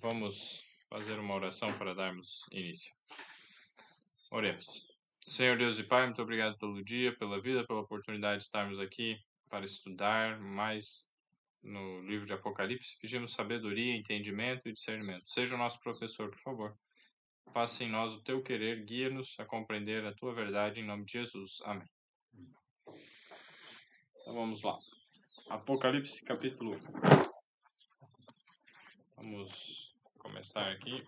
Vamos fazer uma oração para darmos início. Oremos. Senhor Deus e Pai, muito obrigado pelo dia, pela vida, pela oportunidade de estarmos aqui para estudar mais no livro de Apocalipse. Pedimos sabedoria, entendimento e discernimento. Seja o nosso professor, por favor. Faça em nós o teu querer, guia-nos a compreender a tua verdade, em nome de Jesus. Amém. Então vamos lá. Apocalipse capítulo 1. Vamos começar aqui.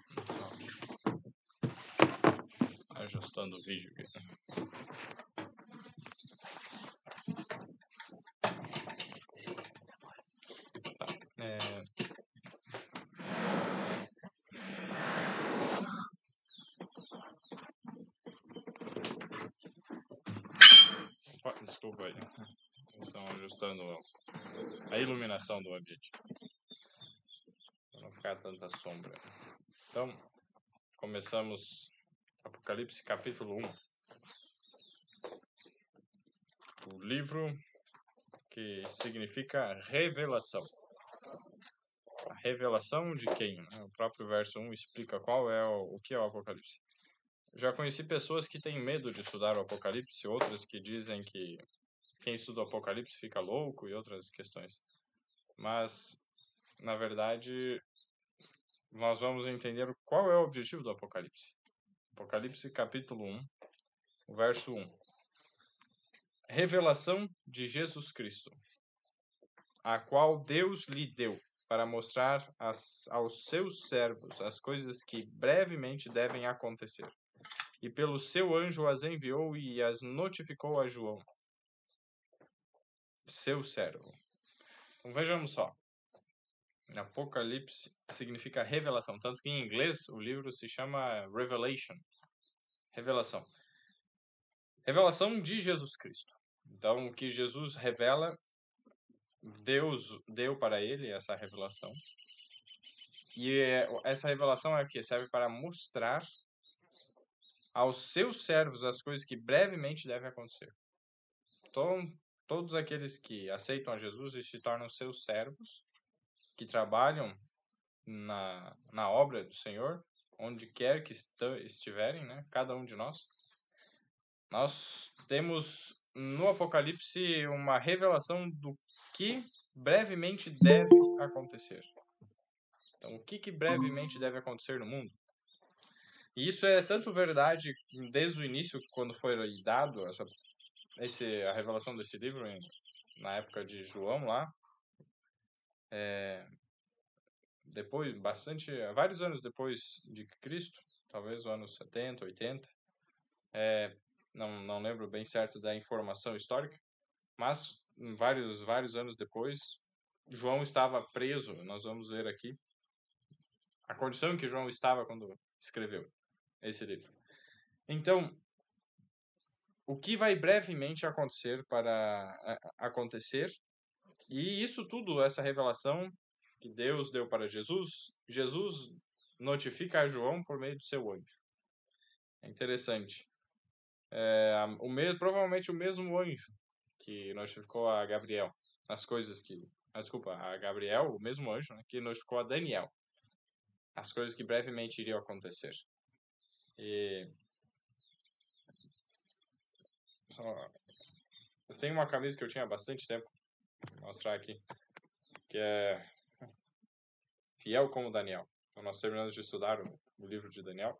Ajustando o vídeo aqui. Desculpa aí. Estão ajustando a iluminação do ambiente. Para não ficar tanta sombra. Então, começamos Apocalipse capítulo 1. O livro que significa revelação. A revelação de quem? O próprio verso 1 explica o que é o Apocalipse. Já conheci pessoas que têm medo de estudar o Apocalipse, outras que dizem que quem estuda o Apocalipse fica louco e outras questões. Mas, na verdade, nós vamos entender qual é o objetivo do Apocalipse. Apocalipse capítulo 1, o verso 1. Revelação de Jesus Cristo, a qual Deus lhe deu para mostrar aos seus servos as coisas que brevemente devem acontecer. E pelo seu anjo as enviou e as notificou a João, seu servo. Então vejamos só. Apocalipse significa revelação, tanto que em inglês o livro se chama Revelation. Revelação. Revelação de Jesus Cristo. Então o que Jesus revela, Deus deu para ele essa revelação. E essa revelação é o que? Serve para mostrar aos seus servos as coisas que brevemente devem acontecer. Então, todos aqueles que aceitam a Jesus e se tornam seus servos, que trabalham na obra do Senhor, onde quer que estiverem, né? Cada um de nós temos no Apocalipse uma revelação do que brevemente deve acontecer. Então, o que brevemente deve acontecer no mundo? E isso é tanto verdade desde o início, quando foi dado a revelação desse livro, na época de João lá, depois, vários anos depois de Cristo, talvez os anos 70, 80, não lembro bem certo da informação histórica, mas vários anos depois, João estava preso. Nós vamos ver aqui a condição em que João estava quando escreveu esse livro. Então, o que vai brevemente acontecer, e isso tudo, essa revelação que Deus deu para Jesus notifica a João por meio do seu anjo. É interessante. Provavelmente o mesmo anjo que notificou a Gabriel as coisas que... a Gabriel, o mesmo anjo, né, que notificou a Daniel as coisas que brevemente iriam acontecer. Eu tenho uma camisa que eu tinha há bastante tempo, vou mostrar aqui, que é Fiel como Daniel. Então, nós terminamos de estudar o livro de Daniel.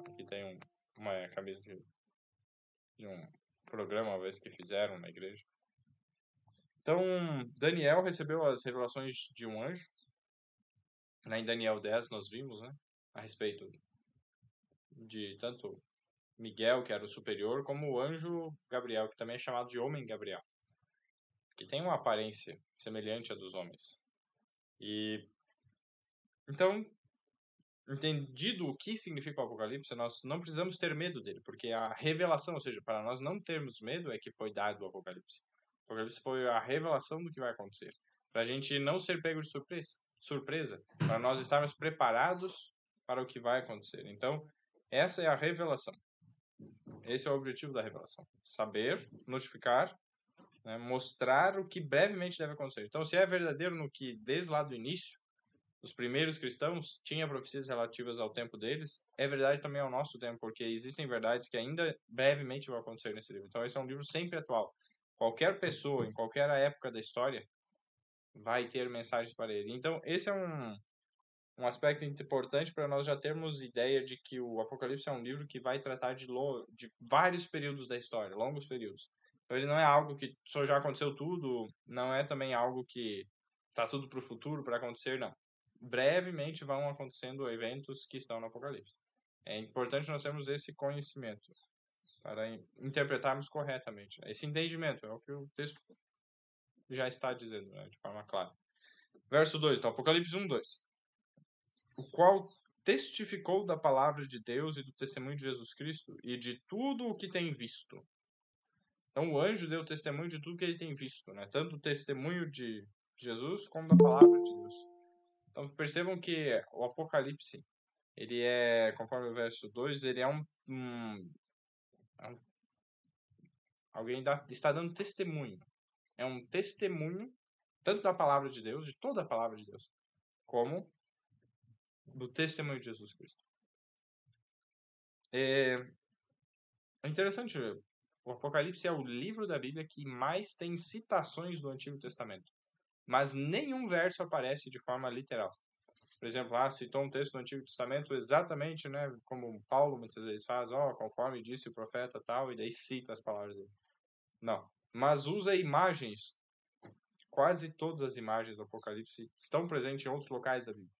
Aqui tem uma camisa de um programa, uma vez que fizeram na igreja. Então, Daniel recebeu as revelações de um anjo. Em Daniel 10 nós vimos, né, a respeito de tanto Miguel, que era o superior, como o anjo Gabriel, que também é chamado de homem Gabriel, que tem uma aparência semelhante à dos homens. Então, entendido o que significa o Apocalipse, nós não precisamos ter medo dele, porque a revelação, ou seja, para nós não termos medo, é que foi dado o Apocalipse. O Apocalipse foi a revelação do que vai acontecer. Para a gente não ser pego de surpresa, para nós estarmos preparados para o que vai acontecer. Então, essa é a revelação. Esse é o objetivo da revelação. Saber, notificar, né, mostrar o que brevemente deve acontecer. Então, se é verdadeiro no que, desde lá do início, os primeiros cristãos tinha profecias relativas ao tempo deles, é verdade também ao nosso tempo, porque existem verdades que ainda brevemente vão acontecer nesse livro. Então esse é um livro sempre atual. Qualquer pessoa, em qualquer época da história, vai ter mensagens para ele. Então esse é um aspecto importante para nós já termos ideia de que o Apocalipse é um livro que vai tratar de vários períodos da história, longos períodos. Então ele não é algo que só já aconteceu tudo, não é também algo que está tudo para o futuro para acontecer, não. Brevemente vão acontecendo eventos que estão no Apocalipse. É importante nós termos esse conhecimento para interpretarmos corretamente. Esse entendimento é o que o texto já está dizendo, né, de forma clara. Verso 2, então, Apocalipse 1, 2. O qual testificou da palavra de Deus e do testemunho de Jesus Cristo e de tudo o que tem visto. Então, o anjo deu testemunho de tudo que ele tem visto, né? Tanto o testemunho de Jesus como da palavra de Deus. Então, percebam que o Apocalipse, ele é, conforme o verso 2, ele é alguém está dando testemunho. É um testemunho tanto da palavra de Deus, de toda a palavra de Deus, como do testemunho de Jesus Cristo. É interessante, o Apocalipse é o livro da Bíblia que mais tem citações do Antigo Testamento, mas nenhum verso aparece de forma literal. Por exemplo, citou um texto do Antigo Testamento exatamente, né, como Paulo muitas vezes faz, conforme disse o profeta tal, e daí cita as palavras dele. Não, mas usa imagens. Quase todas as imagens do Apocalipse estão presentes em outros locais da Bíblia.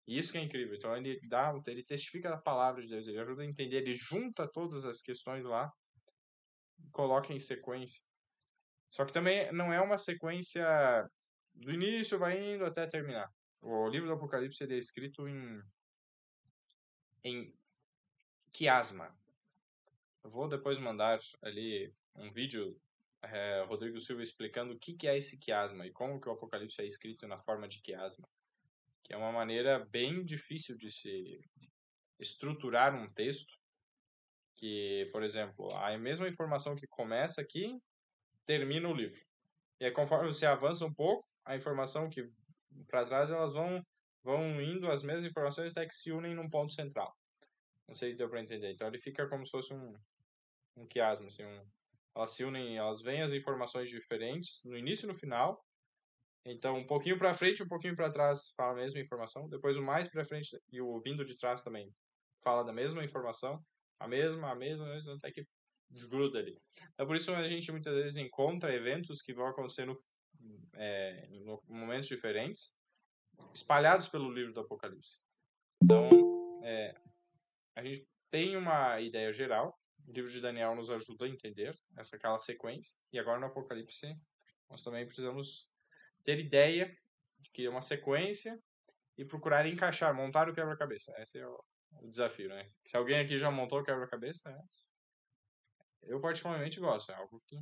E isso que é incrível. Então ele testifica a palavra de Deus, ele ajuda a entender, ele junta todas as questões lá e coloca em sequência. Só que também não é uma sequência do início, vai indo até terminar. O livro do Apocalipse ele é escrito em quiasma. Eu vou depois mandar ali um vídeo, Rodrigo Silva explicando o que é esse quiasma e como que o Apocalipse é escrito na forma de quiasma, que é uma maneira bem difícil de se estruturar um texto, que, por exemplo, a mesma informação que começa aqui termina o livro. E aí, conforme você avança um pouco, a informação que para trás elas vão indo as mesmas informações até que se unem num ponto central. Não sei se deu para entender. Então ele fica como se fosse um quiasma, assim, elas se unem, elas veem as informações diferentes no início e no final. Então um pouquinho para frente, um pouquinho para trás fala a mesma informação. Depois o mais para frente e o vindo de trás também fala da mesma informação, a mesma, até que gruda ali. Então por isso a gente muitas vezes encontra eventos que vão acontecer em momentos diferentes, espalhados pelo livro do Apocalipse. Então, a gente tem uma ideia geral. O livro de Daniel nos ajuda a entender aquela sequência. E agora no Apocalipse, nós também precisamos ter ideia de que é uma sequência e procurar encaixar, montar o quebra-cabeça. Esse é o desafio, né? Se alguém aqui já montou o quebra-cabeça, eu particularmente gosto. É algo que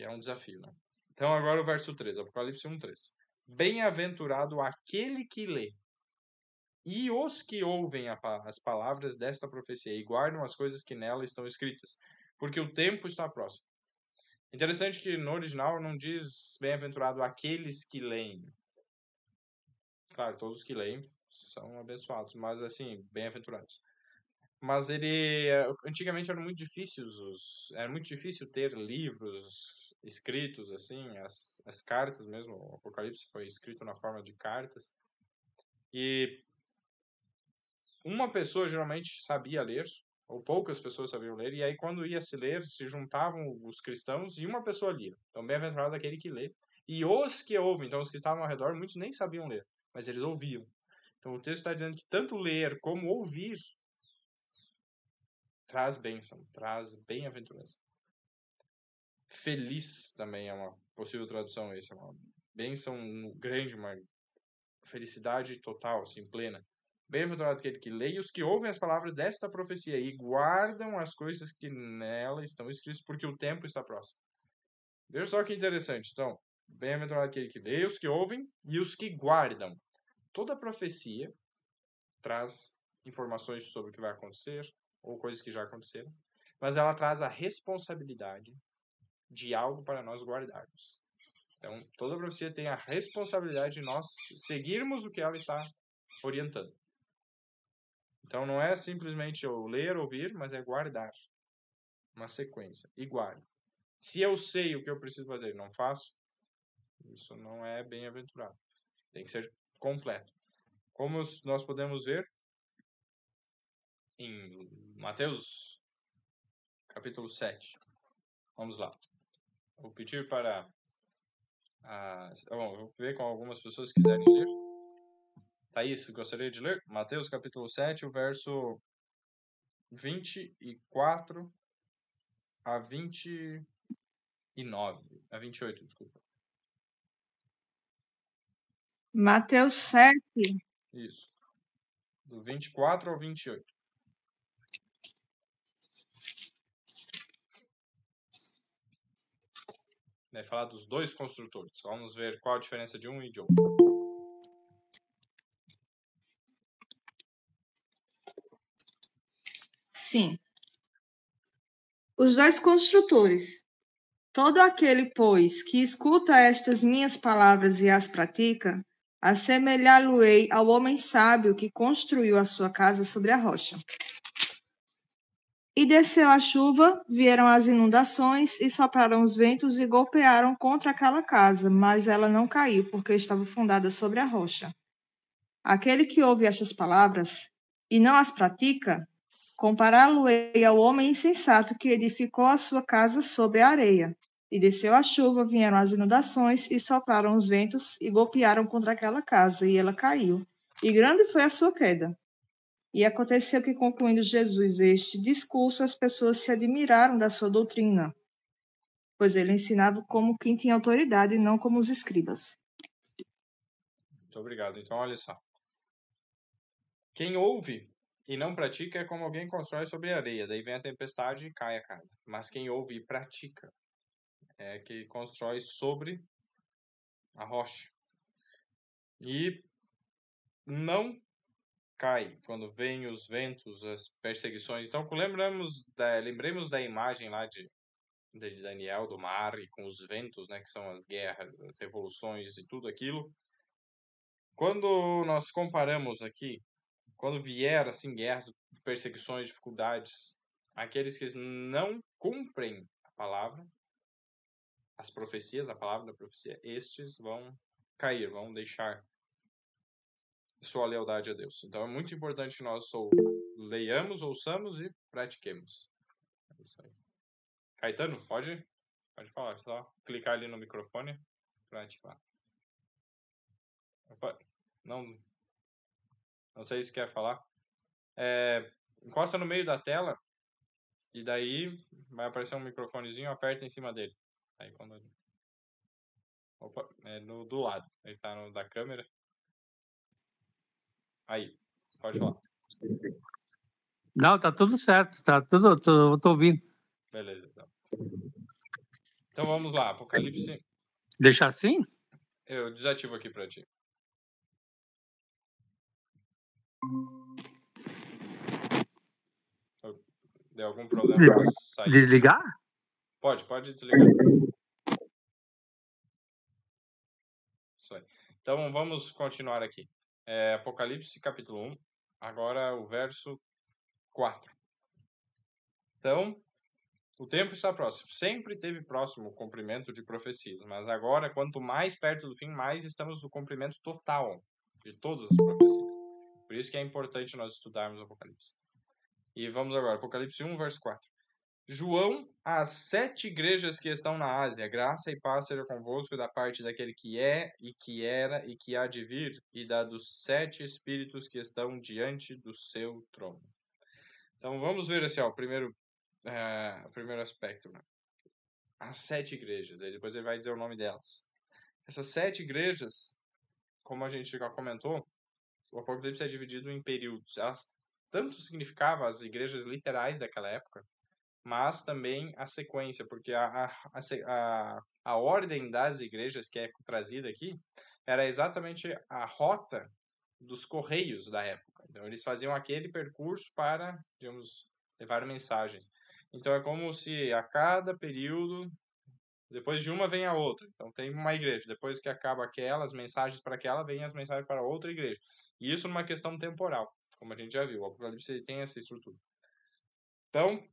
é um desafio, né? Então agora o verso 3, Apocalipse 1:3. Bem-aventurado aquele que lê e os que ouvem as palavras desta profecia e guardam as coisas que nela estão escritas, porque o tempo está próximo. Interessante que no original não diz bem-aventurado aqueles que leem. Claro, todos os que leem são abençoados, mas assim, bem-aventurados. Mas antigamente era muito difícil ter livros escritos assim, as cartas mesmo, o Apocalipse foi escrito na forma de cartas. E uma pessoa geralmente sabia ler, ou poucas pessoas sabiam ler, e aí quando ia se ler, se juntavam os cristãos e uma pessoa lia. Então, bem-aventurado aquele que lê. E os que ouvem, então os que estavam ao redor, muitos nem sabiam ler, mas eles ouviam. Então o texto está dizendo que tanto ler como ouvir traz bênção, traz bem-aventurança. Feliz também é uma possível tradução, essa é uma bênção grande, uma felicidade total, assim, plena. Bem-aventurado aquele que lê e os que ouvem as palavras desta profecia e guardam as coisas que nela estão escritas, porque o tempo está próximo. Veja só que interessante. Então, bem-aventurado aquele que lê, os que ouvem e os que guardam. Toda profecia traz informações sobre o que vai acontecer ou coisas que já aconteceram, mas ela traz a responsabilidade de algo para nós guardarmos. Então, toda profecia tem a responsabilidade de nós seguirmos o que ela está orientando. Então, não é simplesmente eu ler, ouvir, mas é guardar uma sequência. E guardo. Se eu sei o que eu preciso fazer e não faço, isso não é bem-aventurado. Tem que ser completo. Como nós podemos ver em Mateus capítulo 7. Vamos lá. Vou pedir para... Bom, vou ver com algumas pessoas que quiserem ler. Thaís, gostaria de ler? Mateus capítulo 7, o verso 24 a 29. A 28, desculpa. Mateus 7. Isso. Do 24 ao 28. Vai falar dos dois construtores. Vamos ver qual a diferença de um e de outro. Sim. Os dois construtores. Todo aquele, pois, que escuta estas minhas palavras e as pratica, assemelhá-lo-ei ao homem sábio que construiu a sua casa sobre a rocha. E desceu a chuva, vieram as inundações, e sopraram os ventos e golpearam contra aquela casa, mas ela não caiu, porque estava fundada sobre a rocha. Aquele que ouve estas palavras e não as pratica, compará-lo-ei ao homem insensato que edificou a sua casa sobre a areia. E desceu a chuva, vieram as inundações, e sopraram os ventos, e golpearam contra aquela casa, e ela caiu. E grande foi a sua queda. E aconteceu que, concluindo Jesus este discurso, as pessoas se admiraram da sua doutrina, pois ele ensinava como quem tinha autoridade, e não como os escribas. Muito obrigado. Então, olha só. Quem ouve e não pratica é como alguém constrói sobre a areia. Daí vem a tempestade e cai a casa. Mas quem ouve e pratica é que constrói sobre a rocha. E não cai quando vem os ventos, as perseguições. Então, lembremos da imagem lá de Daniel, do mar, e com os ventos, né, que são as guerras, as revoluções e tudo aquilo. Quando nós comparamos aqui, quando vier assim guerras, perseguições, dificuldades, aqueles que não cumprem a palavra, as profecias, a palavra da profecia, estes vão cair, vão deixar sua lealdade a Deus. Então é muito importante que nós leiamos, ouçamos e pratiquemos. É isso aí. Caetano, pode falar, só clicar ali no microfone para ativar. Opa, não sei se quer falar. Encosta no meio da tela e daí vai aparecer um microfonezinho, aperta em cima dele. Aí quando... Opa, do lado. Ele tá no da câmera. Aí, pode falar. Não, tá tudo certo, tá tudo, tô ouvindo. Beleza, então. Então vamos lá, Apocalipse. Deixar assim? Eu desativo aqui pra ti. Deu algum problema? Posso sair? Desligar? Pode desligar. Isso aí. Então vamos continuar aqui. Apocalipse capítulo 1, agora o verso 4. Então, o tempo está próximo. Sempre teve próximo o cumprimento de profecias, mas agora, quanto mais perto do fim, mais estamos no cumprimento total de todas as profecias. Por isso que é importante nós estudarmos o Apocalipse. E vamos agora, Apocalipse 1, verso 4. João, às 7 igrejas que estão na Ásia, graça e paz seja convosco da parte daquele que é, e que era, e que há de vir, e da dos 7 espíritos que estão diante do seu trono. Então, vamos ver assim, o primeiro aspecto. Né? As 7 igrejas, aí depois ele vai dizer o nome delas. Essas 7 igrejas, como a gente já comentou, o Apocalipse é dividido em períodos. Elas tanto significavam as igrejas literais daquela época, mas também a sequência, porque a ordem das igrejas que é trazida aqui era exatamente a rota dos correios da época. Então, eles faziam aquele percurso para, digamos, levar mensagens. Então, é como se a cada período Depois de uma vem a outra. Então tem uma igreja. Depois que acaba aquela, as mensagens para aquela, vem as mensagens para outra igreja. E isso numa questão temporal, como a gente já viu. O Apocalipse tem essa estrutura. Então,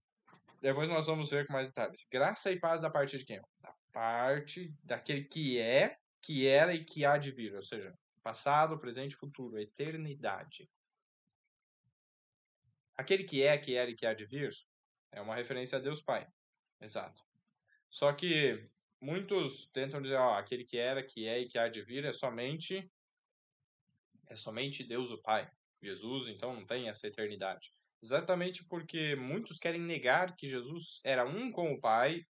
depois nós vamos ver com mais detalhes. Graça e paz da parte de quem? Da parte daquele que é, que era e que há de vir. Ou seja, passado, presente e futuro. Eternidade. Aquele que é, que era e que há de vir é uma referência a Deus Pai. Exato. Só que muitos tentam dizer, ó, aquele que era, que é e que há de vir é somente Deus o Pai. Jesus, então, não tem essa eternidade. Exatamente porque muitos querem negar que Jesus era um com o Pai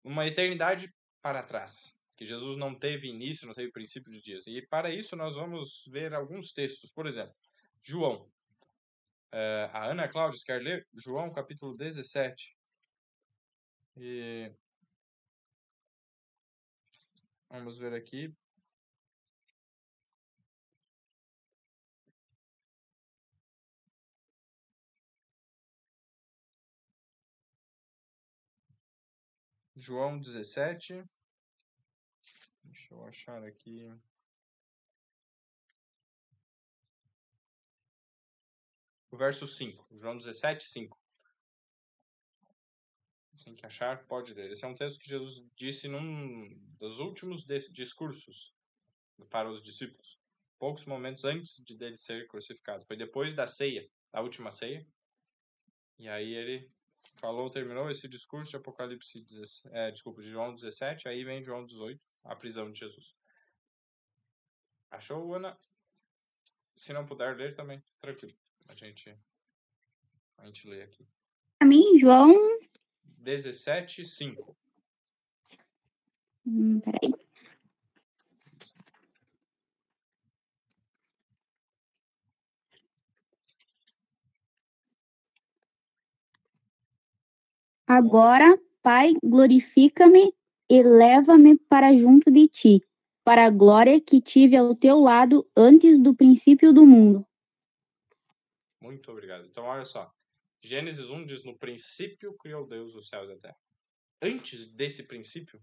uma eternidade para trás. Que Jesus não teve início, não teve princípio de dias. E para isso nós vamos ver alguns textos. Por exemplo, João. A Ana Cláudia quer ler João capítulo 17. E vamos ver aqui. João 17. Deixa eu achar aqui. O verso 5. João 17, 5. Assim que achar, pode ler. Esse é um texto que Jesus disse num dos últimos discursos para os discípulos. Poucos momentos antes de dele ser crucificado. Foi depois da ceia, da última ceia. E aí ele falou, terminou esse discurso de Apocalipse, de João 17, aí vem João 18, a prisão de Jesus. Achou, Ana? Se não puder ler também, tranquilo. A gente lê aqui. Para mim, João... 17, 5. Peraí. Agora, Pai, glorifica-me e leva-me para junto de ti, para a glória que tive ao teu lado antes do princípio do mundo. Muito obrigado. Então, olha só. Gênesis 1 diz, no princípio criou Deus os céus e a terra. Antes desse princípio,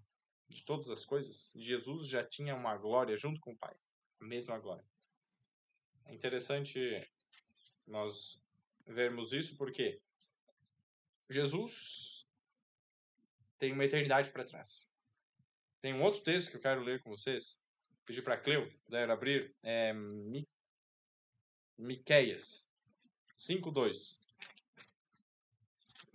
de todas as coisas, Jesus já tinha uma glória junto com o Pai. A mesma glória. É interessante nós vermos isso porque Jesus tem uma eternidade para trás. Tem um outro texto que eu quero ler com vocês. Pedir para Cleo puder abrir. É Miqueias 5:2.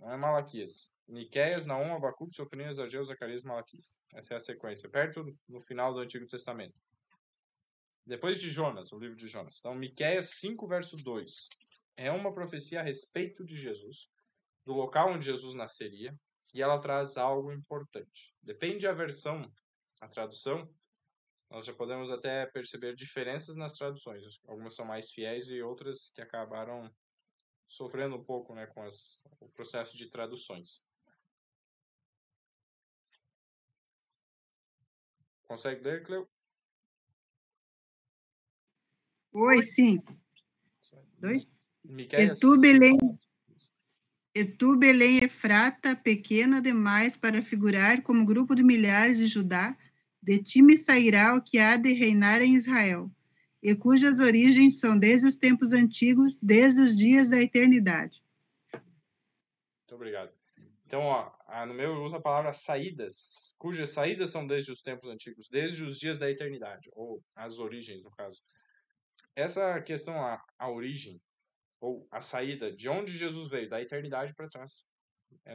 Não é Malaquias. Miqueias, Naum, Abacuque, Sofonias, Ageu, Zacarias, Malaquias. Essa é a sequência. Perto no final do Antigo Testamento. Depois de Jonas, o livro de Jonas. Então, Miqueias 5, verso 2. É uma profecia a respeito de Jesus, do local onde Jesus nasceria, e ela traz algo importante. Depende da versão, a tradução, nós já podemos até perceber diferenças nas traduções. Algumas são mais fiéis e outras que acabaram sofrendo um pouco, né, com o processo de traduções. Consegue ler, Cleo? Oi, sim. 2. Miqueias. E tu, Belém Efrata, pequena demais para figurar como grupo de milhares de Judá, de ti me sairá o que há de reinar em Israel, e cujas origens são desde os tempos antigos, desde os dias da eternidade. Muito obrigado. Então, ó, no meu eu uso a palavra saídas, cujas saídas são desde os tempos antigos, desde os dias da eternidade, ou as origens, no caso. Essa questão, a origem, ou a saída, de onde Jesus veio, da eternidade para trás.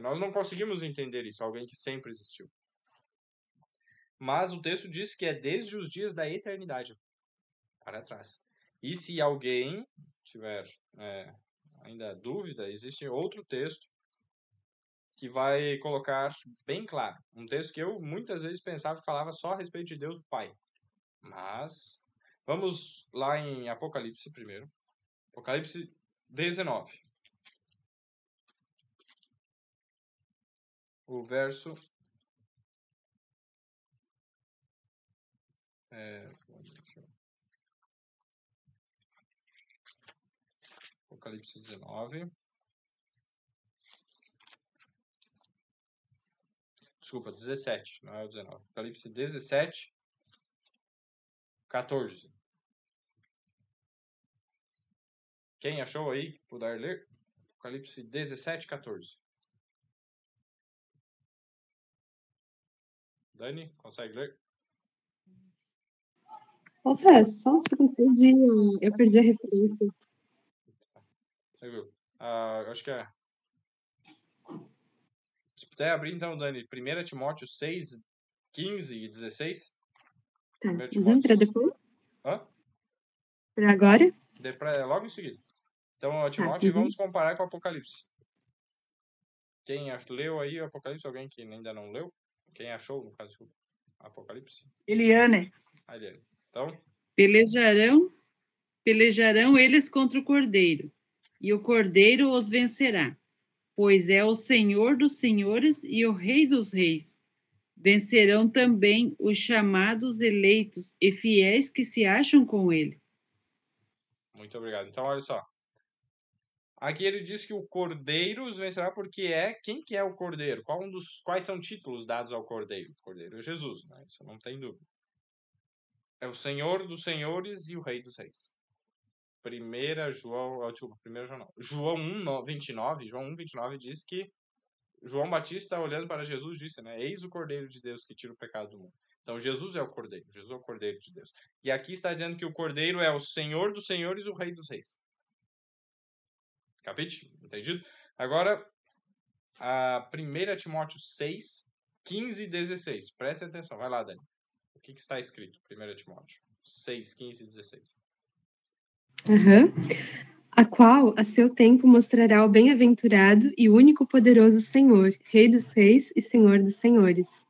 Nós não conseguimos entender isso, alguém que sempre existiu. Mas o texto diz que é desde os dias da eternidade para trás. E se alguém tiver ainda dúvida, existe outro texto que vai colocar bem claro. Um texto que eu muitas vezes pensava que falava só a respeito de Deus Pai. Mas vamos lá em Apocalipse primeiro. Apocalipse 19. O verso... Apocalipse 19. Desculpa, 17, não é o 19. Apocalipse 17, 14. Quem achou aí, puder ler? Apocalipse 17, 14. Dani, consegue ler? Opa, só um segundo, eu perdi a referência. Você viu? Eu acho que é. Se puder abrir então, Dani, 1 Timóteo 6, 15 e 16. Tá, 1 Timóteo... para depois? Hã? Para agora? Logo em seguida. Então, Timóteo, e vamos comparar com o Apocalipse. Quem leu aí o Apocalipse? Alguém que ainda não leu? Quem achou, no caso, o Apocalipse? Eliane. Eliane. Então, Pelejarão eles contra o Cordeiro, e o Cordeiro os vencerá, pois é o Senhor dos senhores e o Rei dos reis. Vencerão também os chamados eleitos e fiéis que se acham com ele. muito obrigado. Então, olha só. Aqui ele diz que o Cordeiro os vencerá porque quem que é o Cordeiro? Quais são títulos dados ao Cordeiro? O Cordeiro é Jesus, né? Isso não tem dúvida. É o Senhor dos senhores e o Rei dos reis. João 1:29, João 1:29 diz que João Batista, olhando para Jesus, disse, né? Eis o Cordeiro de Deus que tira o pecado do mundo. Então, Jesus é o Cordeiro. Jesus é o Cordeiro de Deus. E aqui está dizendo que o Cordeiro é o Senhor dos senhores e o Rei dos reis. Capite? Entendido? Agora, a 1 Timóteo 6, 15 e 16. Preste atenção. Vai lá, Dani. O que está escrito? 1 Timóteo 6, 15 e 16. A qual, a seu tempo, mostrará o bem-aventurado e único poderoso Senhor, Rei dos reis e Senhor dos senhores.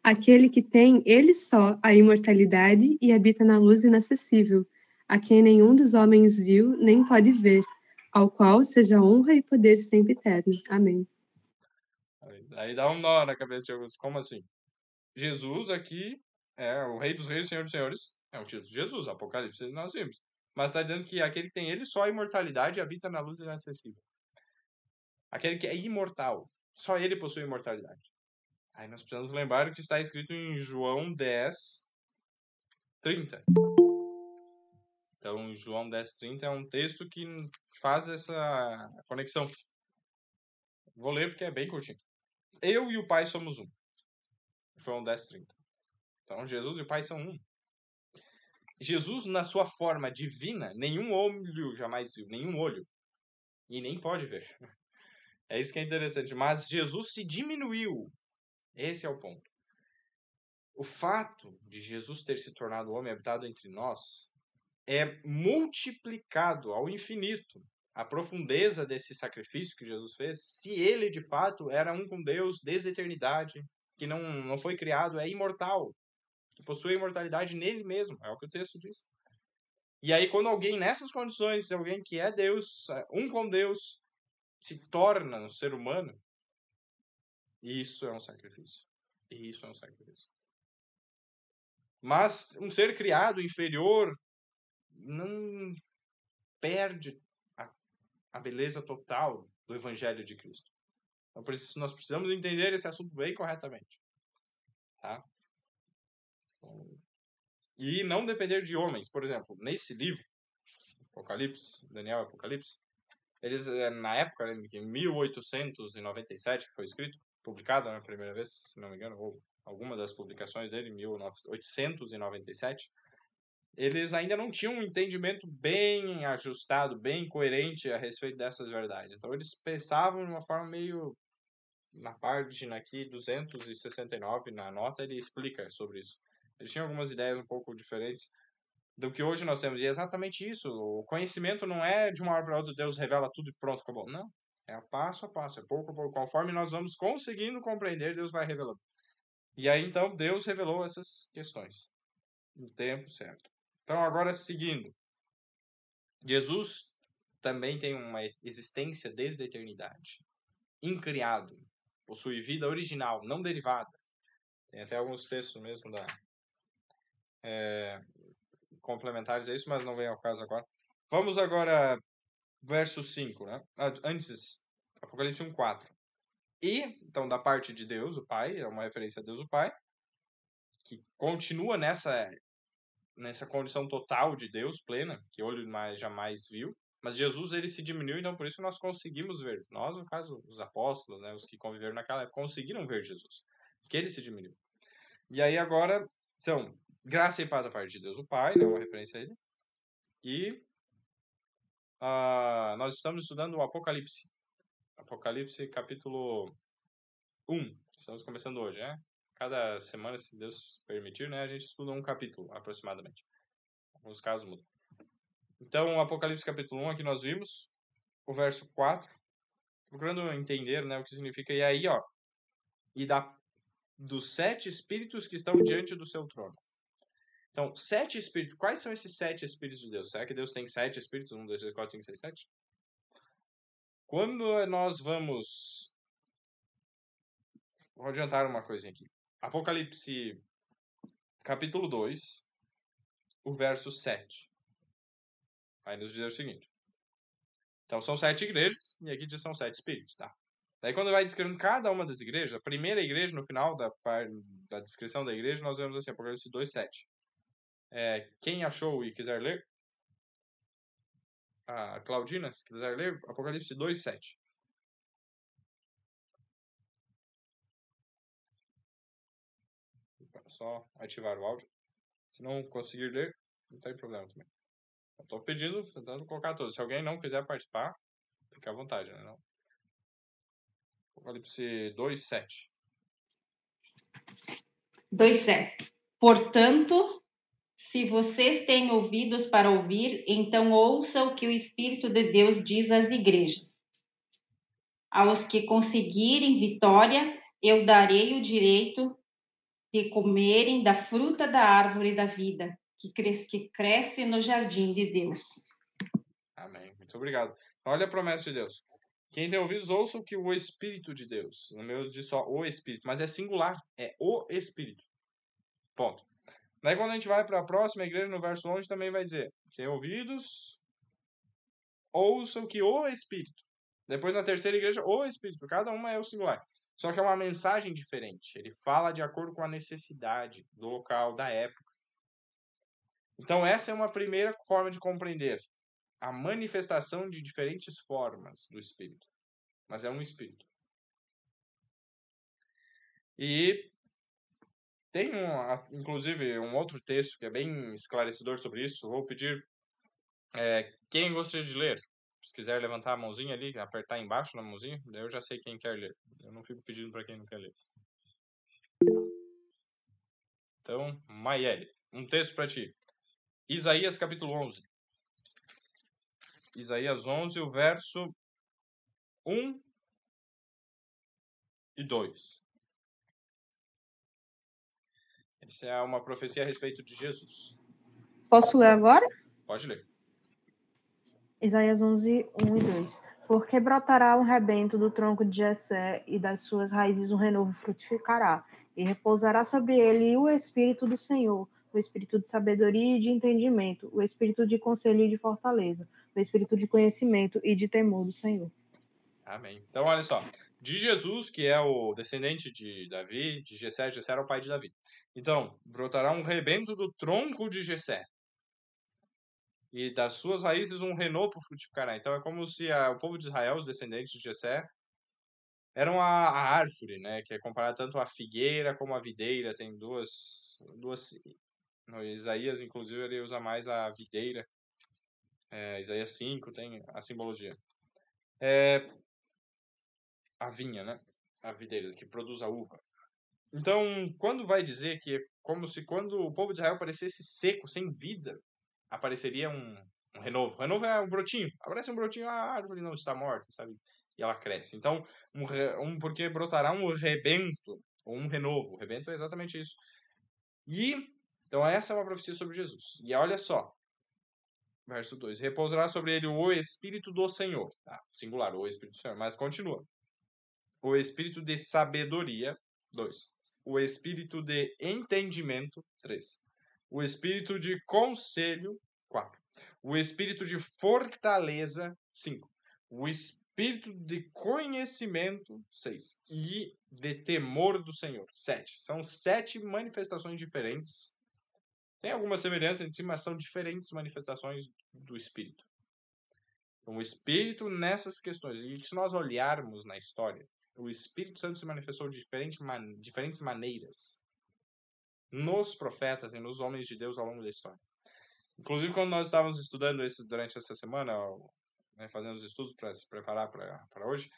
Aquele que tem, ele só, a imortalidade e habita na luz inacessível, a quem nenhum dos homens viu, nem pode ver, ao qual seja honra e poder sempre eterno. Amém. Aí dá um nó na cabeça de alguns. Como assim? Jesus aqui é o Rei dos reis e o Senhor dos senhores. É um título de Jesus, Apocalipse, nós vimos. Mas está dizendo que aquele que tem ele só a imortalidade habita na luz inacessível. Aquele que é imortal, só ele possui imortalidade. Aí nós precisamos lembrar o que está escrito em João 10, 30. Então, João 10, 30 é um texto que faz essa conexão. Vou ler porque é bem curtinho. Eu e o Pai somos um. João 10, 30. Então, Jesus e o Pai são um. Jesus, na sua forma divina, nenhum olho jamais viu, nenhum olho. E nem pode ver. É isso que é interessante. Mas Jesus se diminuiu. Esse é o ponto. O fato de Jesus ter se tornado homem habitado entre nós é multiplicado ao infinito. A profundeza desse sacrifício que Jesus fez, se ele de fato era um com Deus desde a eternidade, que não foi criado, é imortal, que possui a imortalidade nele mesmo, é o que o texto diz. E aí quando alguém nessas condições, alguém que é Deus, um com Deus, se torna um ser humano, isso é um sacrifício. Isso é um sacrifício. Mas um ser criado inferior não perde a beleza total do Evangelho de Cristo. Então, por isso, nós precisamos entender esse assunto bem corretamente. Tá? E não depender de homens. Por exemplo, nesse livro, Apocalipse, Daniel e Apocalipse, eles, na época, em 1897, que foi escrito, publicado na primeira vez, se não me engano, ou alguma das publicações dele, em 1897, eles ainda não tinham um entendimento bem ajustado, bem coerente a respeito dessas verdades. Então, eles pensavam de uma forma meio... Na página aqui, 269, na nota, ele explica sobre isso. Eles tinham algumas ideias um pouco diferentes do que hoje nós temos. E é exatamente isso. O conhecimento não é de uma hora para outra, Deus revela tudo e pronto, acabou. Não. É passo a passo, é pouco a pouco. Conforme nós vamos conseguindo compreender, Deus vai revelando. E aí, então, Deus revelou essas questões no tempo certo. Então, agora, seguindo. Jesus também tem uma existência desde a eternidade. Incriado. Possui vida original, não derivada. Tem até alguns textos mesmo complementares a isso, mas não vem ao caso agora. Vamos agora, verso 5, né? Antes, Apocalipse 1:4. E, então, da parte de Deus, o Pai, é uma referência a Deus, o Pai, que continua nessa condição total de Deus, plena, que olho jamais viu. Mas Jesus, ele se diminuiu, então por isso nós conseguimos ver. Nós, no caso, os apóstolos, né, os que conviveram naquela época, conseguiram ver Jesus, porque ele se diminuiu. E aí agora, então, graça e paz da parte de Deus, o Pai, né, uma referência a ele. E nós estamos estudando o Apocalipse. Apocalipse, capítulo 1. Estamos começando hoje, né? Cada semana, se Deus permitir, né, a gente estuda um capítulo, aproximadamente. Alguns casos mudam. Então, Apocalipse capítulo 1, aqui nós vimos o verso 4, procurando entender, né, o que significa. E aí, ó, dos 7 espíritos que estão diante do seu trono. Então, 7 espíritos. Quais são esses 7 espíritos de Deus? Será que Deus tem 7 espíritos? 1, 2, 3, 4, 5, 6, 7? Quando nós vamos... Vou adiantar uma coisinha aqui. Apocalipse capítulo 2, o verso 7. Vai nos dizer o seguinte. Então, são 7 igrejas, e aqui diz são 7 espíritos, tá? Daí, quando vai descrevendo cada uma das igrejas, a primeira igreja, no final da descrição da igreja, nós vemos assim, Apocalipse 2, 7. Quem achou e quiser ler, a Claudina, se quiser ler, Apocalipse 2, 7. Só ativar o áudio. Se não conseguir ler, não tem problema também. Eu tô pedindo, tentando colocar todos. Se alguém não quiser participar, fica à vontade, né? Não. Apocalipse 2, 7. 2:7. Portanto, se vocês têm ouvidos para ouvir, então ouçam o que o Espírito de Deus diz às igrejas. Aos que conseguirem vitória, eu darei o direito de comerem da fruta da árvore da vida, que cresce no jardim de Deus. Amém. Muito obrigado. Olha a promessa de Deus. Quem tem ouvidos, ouça o que o Espírito de Deus. No meu diz só o Espírito, mas é singular. É o Espírito. Ponto. Daí quando a gente vai para a próxima igreja, no verso 11, também vai dizer: quem tem ouvidos, ouça o que o Espírito. Depois na terceira igreja, o Espírito. Cada uma é o singular. Só que é uma mensagem diferente. Ele fala de acordo com a necessidade do local, da época. Então essa é uma primeira forma de compreender a manifestação de diferentes formas do Espírito. Mas é um Espírito. E tem, inclusive, um outro texto que é bem esclarecedor sobre isso. Vou pedir quem gostaria de ler. Se quiser levantar a mãozinha ali, apertar embaixo na mãozinha, daí eu já sei quem quer ler. Eu não fico pedindo para quem não quer ler. Então, Maiele, um texto para ti. Isaías capítulo 11. Isaías 11, o verso 1 e 2. Essa é uma profecia a respeito de Jesus. Posso ler agora? Pode ler. Isaías 11, 1 e 2. Porque brotará um rebento do tronco de Jessé, e das suas raízes um renovo frutificará, e repousará sobre ele o Espírito do Senhor, o Espírito de sabedoria e de entendimento, o Espírito de conselho e de fortaleza, o Espírito de conhecimento e de temor do Senhor. Amém. Então, olha só. De Jesus, que é o descendente de Davi, de Jessé era o pai de Davi. Então, brotará um rebento do tronco de Jessé, e das suas raízes um renovo frutificará. Então, é como se o povo de Israel, os descendentes de Jessé, eram a árvore, né? Que é comparada tanto à figueira como à videira. Tem duas. No Isaías, inclusive, ele usa mais a videira. Isaías 5 tem a simbologia. A vinha, né? A videira, que produz a uva. Então, quando vai dizer que é como se quando o povo de Israel parecesse seco, sem vida, apareceria um renovo. Renovo é um brotinho. Aparece um brotinho, a árvore não está morta, sabe? E ela cresce. Então, porque brotará um rebento, ou um renovo. O rebento é exatamente isso. Então, essa é uma profecia sobre Jesus. E olha só. Verso 2. Repousará sobre ele o Espírito do Senhor. Tá? Singular, o Espírito do Senhor. Mas continua. O Espírito de sabedoria. 2. O Espírito de entendimento. 3. O Espírito de conselho. 4. O Espírito de fortaleza. 5. espírito de conhecimento, 6, e de temor do Senhor, 7. São 7 manifestações diferentes. Tem alguma semelhança entre si, mas são diferentes manifestações do Espírito. Então, o Espírito nessas questões, e se nós olharmos na história, o Espírito Santo se manifestou de diferentes maneiras nos profetas e nos homens de Deus ao longo da história. Inclusive, quando nós estávamos estudando isso durante essa semana, né, fazendo os estudos para se preparar para hoje,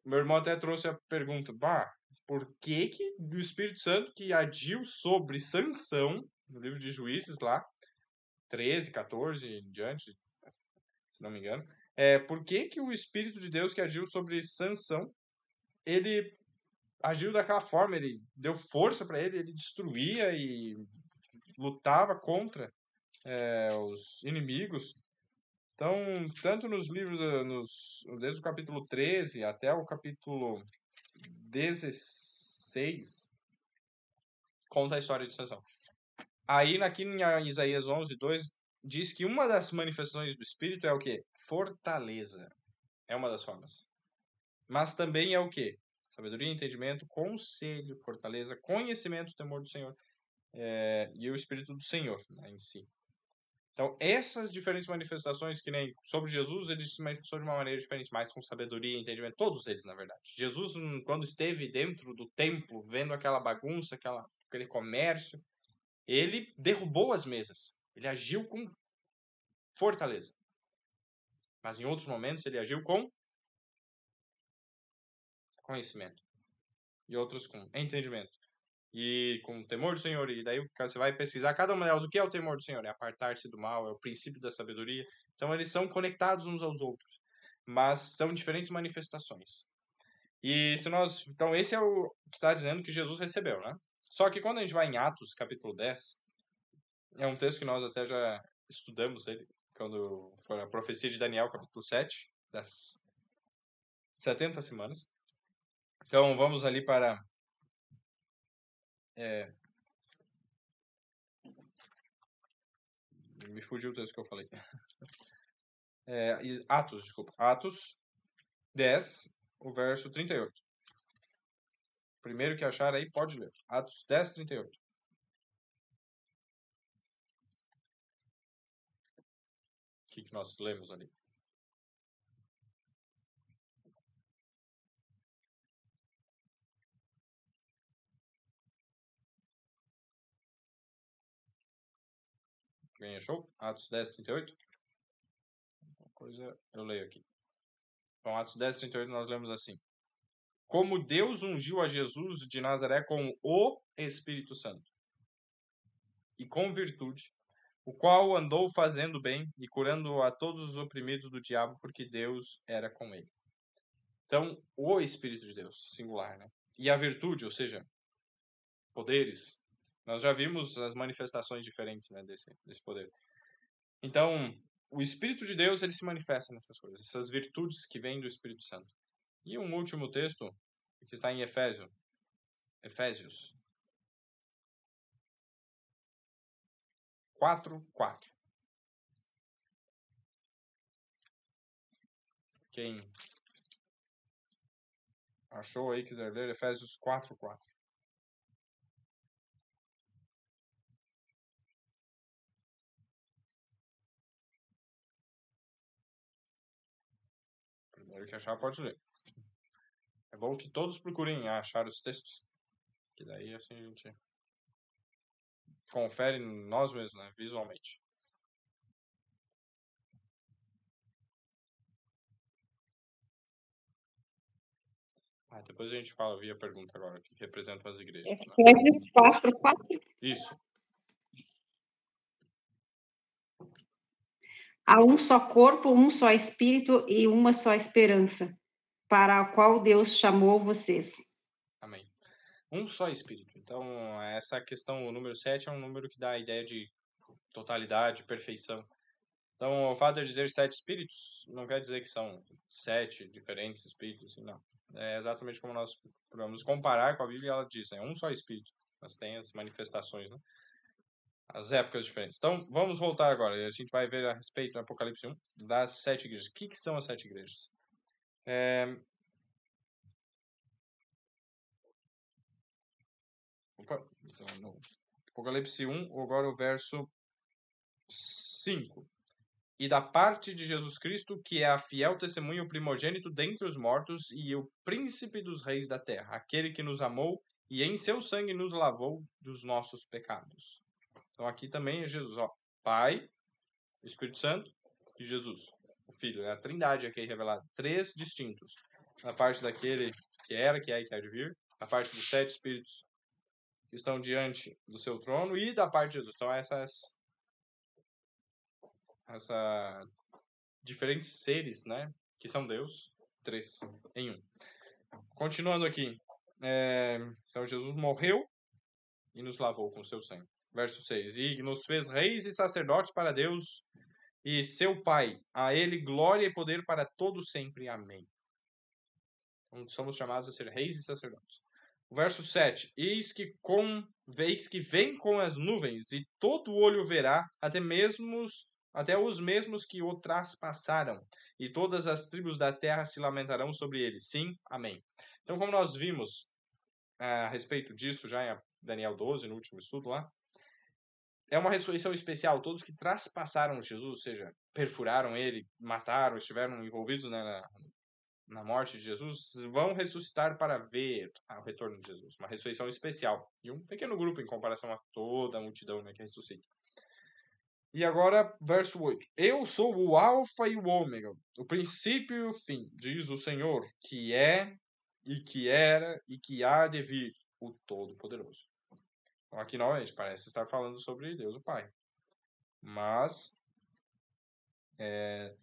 meu irmão até trouxe a pergunta, por que o Espírito Santo que agiu sobre Sansão, no livro de Juízes lá, 13, 14 em diante, se não me engano, por que o Espírito de Deus que agiu sobre Sansão, ele agiu daquela forma, ele deu força para ele destruía e lutava contra os inimigos. Então, tanto nos livros, desde o capítulo 13 até o capítulo 16, conta a história de Sansão. Aí, aqui em Isaías 11:2, diz que uma das manifestações do Espírito é o quê? Fortaleza. É uma das formas. Mas também é o quê? Sabedoria, entendimento, conselho, fortaleza, conhecimento, temor do Senhor. E o Espírito do Senhor, né, em si. Então, essas diferentes manifestações, que nem sobre Jesus, ele se manifestou de uma maneira diferente, mais com sabedoria e entendimento. Todos eles, na verdade. Jesus, quando esteve dentro do templo, vendo aquela bagunça, aquele comércio, ele derrubou as mesas. Ele agiu com fortaleza. Mas em outros momentos, ele agiu com conhecimento. E outros com entendimento. E com o temor do Senhor. E daí você vai pesquisar cada uma delas. O que é o temor do Senhor? É apartar-se do mal, é o princípio da sabedoria. Então eles são conectados uns aos outros, mas são diferentes manifestações. E então esse é o que está dizendo que Jesus recebeu, né? Só que quando a gente vai em Atos, capítulo 10, é um texto que nós até já estudamos ele, quando foi a profecia de Daniel, capítulo 7, das 70 semanas. Então vamos ali para me fugiu o texto que eu falei. Atos 10, o verso 38. Primeiro que achar aí, pode ler. Atos 10, 38. O que nós lemos ali? Alguém achou? Atos 10, 38? Uma coisa eu leio aqui. Então, Atos 10, 38, nós lemos assim. Como Deus ungiu a Jesus de Nazaré com o Espírito Santo e com virtude, o qual andou fazendo bem e curando a todos os oprimidos do diabo, porque Deus era com ele. Então, o Espírito de Deus, singular, né? E a virtude, ou seja, poderes. Nós já vimos as manifestações diferentes, né, desse poder. Então, o Espírito de Deus, ele se manifesta nessas coisas, essas virtudes que vêm do Espírito Santo. E um último texto, que está em Efésios 4:4. Quem achou aí, quiser ler, Efésios 4:4. Primeiro que achar, pode ler. É bom que todos procurem achar os textos, que daí assim a gente confere nós mesmos, né, visualmente. Depois a gente fala via pergunta agora, que representam as igrejas. Efésios 4:4. Isso. Há um só corpo, um só espírito e uma só esperança, para a qual Deus chamou vocês. Amém. Um só espírito. Então, essa questão, o número 7 é um número que dá a ideia de totalidade, perfeição. Então, o fato de dizer 7 espíritos não quer dizer que são 7 diferentes espíritos, assim, não. É exatamente como nós vamos comparar com a Bíblia, ela diz, é um só espírito, mas tem as manifestações, né? As épocas diferentes. Então, vamos voltar agora. A gente vai ver a respeito do Apocalipse 1 das 7 igrejas. O que são as 7 igrejas? No Apocalipse 1, agora o verso 5. E da parte de Jesus Cristo, que é a fiel testemunha, o primogênito dentre os mortos e o príncipe dos reis da terra, aquele que nos amou e em seu sangue nos lavou dos nossos pecados. Então aqui também é Jesus, ó, Pai, Espírito Santo e Jesus, o Filho, né? A Trindade aqui revelada, 3 distintos. Na parte daquele que era, que é e que há de vir, na parte dos 7 Espíritos que estão diante do seu trono e da parte de Jesus. Então essas diferentes seres, né, que são Deus, 3 em 1. Continuando aqui, então Jesus morreu e nos lavou com seu sangue. Verso 6. E nos fez reis e sacerdotes para Deus e seu Pai. A ele glória e poder para todos sempre. Amém. Então, somos chamados a ser reis e sacerdotes. O verso 7. Eis que vem com as nuvens e todo olho verá, até os mesmos que o traspassaram, e todas as tribos da terra se lamentarão sobre ele. Sim, amém. Então, como nós vimos a respeito disso já em Daniel 12, no último estudo lá, é uma ressurreição especial. Todos que traspassaram Jesus, ou seja, perfuraram ele, mataram, estiveram envolvidos na morte de Jesus, vão ressuscitar para ver o retorno de Jesus. Uma ressurreição especial. De um pequeno grupo em comparação a toda a multidão, né, que ressuscita. E agora, verso 8. Eu sou o Alfa e o Ômega, o princípio e o fim, diz o Senhor, que é, e que era, e que há de vir, o Todo-Poderoso. Então, aqui, novamente, parece estar falando sobre Deus, o Pai. Mas,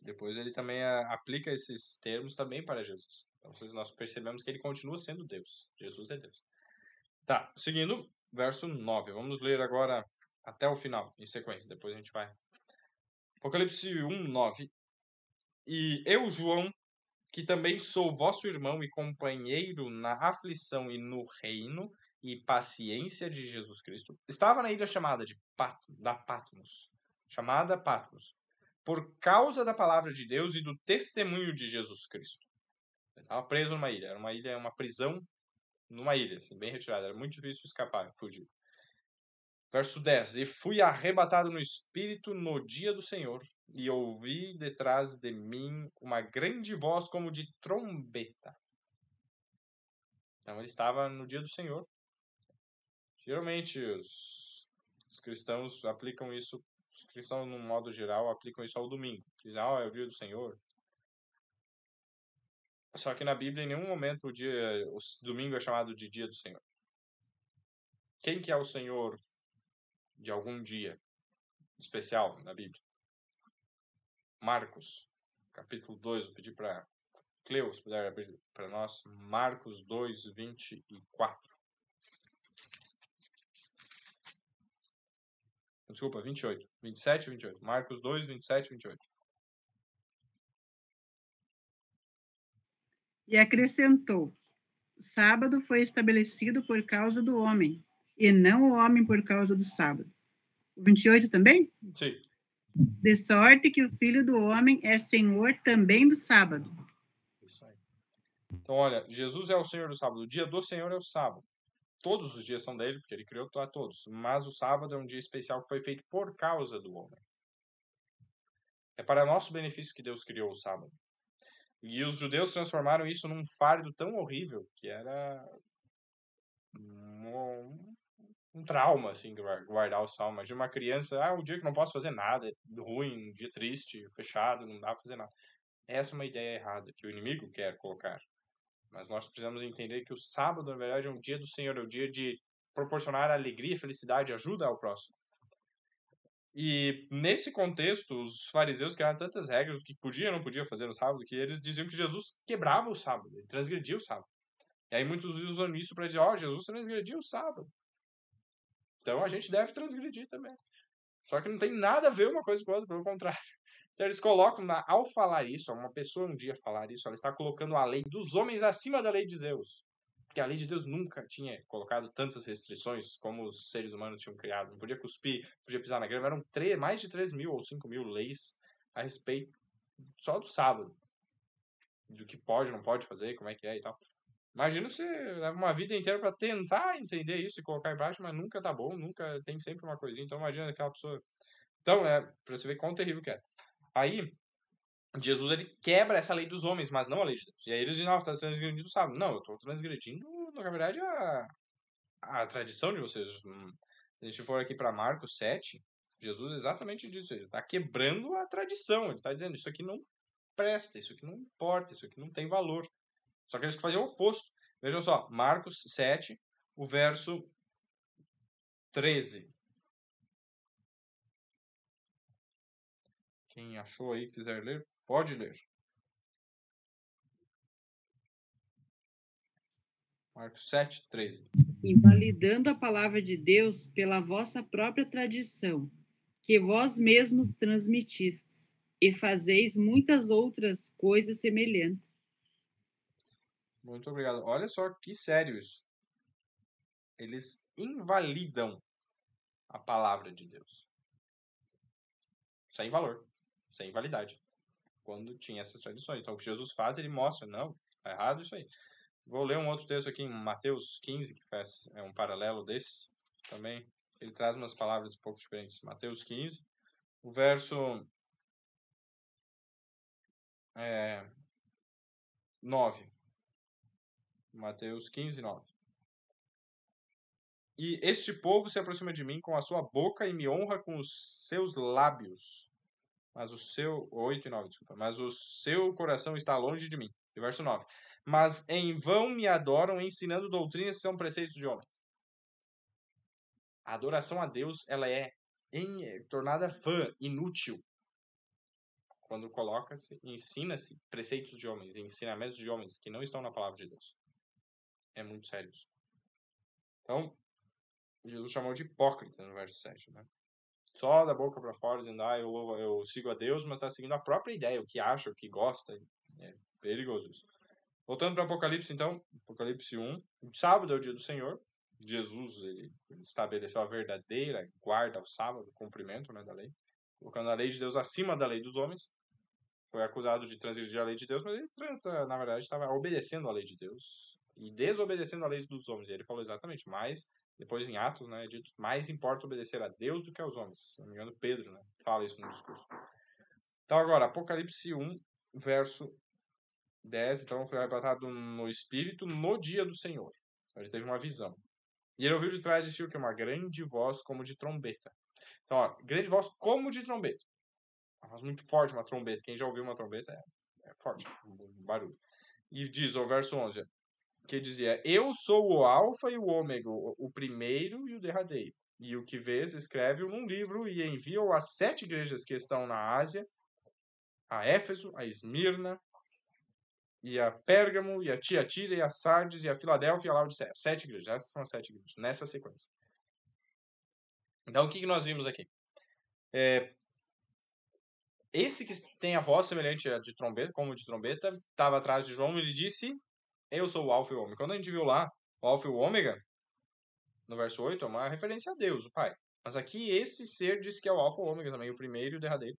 depois ele também aplica esses termos também para Jesus. Então, nós percebemos que ele continua sendo Deus. Jesus é Deus. Tá, seguindo, verso 9. Vamos ler agora até o final, em sequência. Depois a gente vai. Apocalipse 1, 9. E eu, João, que também sou vosso irmão e companheiro na aflição e no reino e paciência de Jesus Cristo, estava na ilha chamada da Patmos, chamada Patmos, por causa da palavra de Deus e do testemunho de Jesus Cristo. Ele estava preso numa ilha. Era uma prisão numa ilha, assim, bem retirada. Era muito difícil escapar, fugir. Verso 10. E fui arrebatado no Espírito no dia do Senhor, e ouvi detrás de mim uma grande voz como de trombeta. Então ele estava no dia do Senhor. Geralmente os cristãos aplicam isso, os cristãos no modo geral aplicam isso ao domingo. Dizem, é o dia do Senhor. Só que na Bíblia em nenhum momento o domingo é chamado de dia do Senhor. Quem que é o Senhor de algum dia especial na Bíblia? Marcos, capítulo 2, vou pedir para Cleo, se puder abrir para nós, Marcos 2, 24. Desculpa, 28. 27 e 28. Marcos 2, 27 e 28. E acrescentou: o sábado foi estabelecido por causa do homem, e não o homem por causa do sábado. O 28 também? Sim. De sorte que o Filho do Homem é Senhor também do sábado. Isso aí. Então, olha, Jesus é o Senhor do sábado. O dia do Senhor é o sábado. Todos os dias são dele, porque ele criou a todos. Mas o sábado é um dia especial que foi feito por causa do homem. É para nosso benefício que Deus criou o sábado. E os judeus transformaram isso num fardo tão horrível que era um trauma, assim, guardar o sábado. Imagina uma criança, um dia que não posso fazer nada, é ruim, um dia triste, fechado, não dá para fazer nada. Essa é uma ideia errada que o inimigo quer colocar. Mas nós precisamos entender que o sábado, na verdade, é um dia do Senhor, é o dia de proporcionar alegria, felicidade, ajuda ao próximo. E nesse contexto, os fariseus criaram tantas regras do que podia e não podia fazer no sábado, que eles diziam que Jesus quebrava o sábado, ele transgredia o sábado. E aí muitos usam isso para dizer, Jesus transgrediu o sábado. Então a gente deve transgredir também. Só que não tem nada a ver uma coisa com a outra, pelo contrário. Então eles colocam, ao falar isso, uma pessoa um dia falar isso, ela está colocando a lei dos homens acima da lei de Deus. Porque a lei de Deus nunca tinha colocado tantas restrições como os seres humanos tinham criado. Não podia cuspir, não podia pisar na grama. Eram mais de 3.000 ou 5.000 leis a respeito só do sábado. do que pode, não pode fazer, como é que é e tal. Imagina você leva uma vida inteira para tentar entender isso e colocar em prática, mas nunca tá bom, nunca tem sempre uma coisinha. Então imagina aquela pessoa. Então, pra você ver quão terrível que é. Aí, Jesus, ele quebra essa lei dos homens, mas não a lei de Deus. E aí eles dizem, não, tá transgredindo o sábado. Não, eu tô transgredindo, na verdade, a tradição de vocês. Se a gente for aqui para Marcos 7, Jesus exatamente diz isso. Ele tá quebrando a tradição. Ele tá dizendo, isso aqui não presta, isso aqui não importa, isso aqui não tem valor. Só que eles faziam o oposto. Vejam só, Marcos 7, o verso 13. Quem achou aí, quiser ler, pode ler. Marcos 7, 13. Invalidando a palavra de Deus pela vossa própria tradição, que vós mesmos transmitistes, e fazeis muitas outras coisas semelhantes. Muito obrigado. Olha só que sério isso. Eles invalidam a palavra de Deus. Sem valor, sem validade. Quando tinha essas tradições. Então o que Jesus faz, ele mostra, não, tá errado isso aí. Vou ler um outro texto aqui em Mateus 15, que faz um paralelo desse também. Ele traz umas palavras um pouco diferentes. Mateus 15, o verso 9. Mateus 15, 9. E este povo se aproxima de mim com a sua boca e me honra com os seus lábios. Mas o seu... 8 e 9, desculpa. Mas o seu coração está longe de mim. E verso 9. Mas em vão me adoram, ensinando doutrinas que são preceitos de homens. A adoração a Deus, ela é tornada vã, inútil. Quando coloca-se, ensina-se preceitos de homens, ensinamentos de homens que não estão na palavra de Deus. É muito sério isso. Então, Jesus chamou de hipócrita no verso 7, né? Só da boca para fora, dizendo, eu sigo a Deus, mas está seguindo a própria ideia, o que acha, o que gosta. É perigoso isso. Voltando para Apocalipse, então, Apocalipse 1, o sábado é o dia do Senhor. Jesus, ele estabeleceu a verdadeira guarda ao sábado, o cumprimento, né, da lei, colocando a lei de Deus acima da lei dos homens. Foi acusado de transgredir a lei de Deus, mas ele, na verdade, estava obedecendo a lei de Deus e desobedecendo a lei dos homens. E ele falou exatamente, mas depois em Atos, né, é dito, mais importa obedecer a Deus do que aos homens. Se não me engano, Pedro, né, fala isso no discurso. Então agora, Apocalipse 1, verso 10, então foi arrebatado no Espírito no dia do Senhor. Ele teve uma visão. E ele ouviu de trás de si o que? Uma grande voz como de trombeta. Então, ó, grande voz como de trombeta. Uma voz muito forte, uma trombeta. Quem já ouviu uma trombeta é forte, um barulho. E diz, o verso 11, que dizia, eu sou o alfa e o ômega, o primeiro e o derradeiro. E o que vês, escreve-o num livro e envia-o às 7 igrejas que estão na Ásia, a Éfeso, a Esmirna, e a Pérgamo, e a Tiatira, e a Sardes, e a Filadélfia, e a Laodiceia. 7 igrejas. Essas são as 7 igrejas, nessa sequência. Então, o que nós vimos aqui? Esse que tem a voz semelhante a de trombeta, como de trombeta, estava atrás de João, e ele disse, eu sou o alfa e o ômega. Quando a gente viu lá, o alfa e o ômega, no verso 8, é uma referência a Deus, o Pai. Mas aqui, esse ser diz que é o alfa e o ômega também, o primeiro e o derradeiro.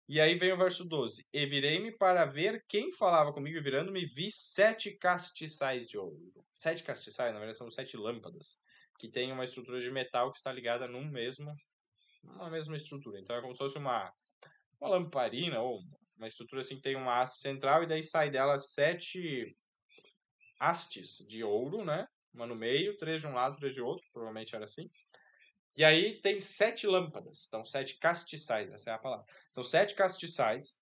E aí vem o verso 12. E virei-me para ver quem falava comigo, e virando-me, vi 7 castiçais de ouro. 7 castiçais, na verdade, são 7 lâmpadas, que tem uma estrutura de metal que está ligada numa mesma estrutura. Então é como se fosse uma lamparina, ou uma estrutura assim que tem uma haste central, e daí sai dela 7 hastes de ouro, né? Uma no meio, 3 de um lado, 3 de outro, provavelmente era assim. E aí tem 7 lâmpadas, então 7 castiçais, essa é a palavra. Então 7 castiçais,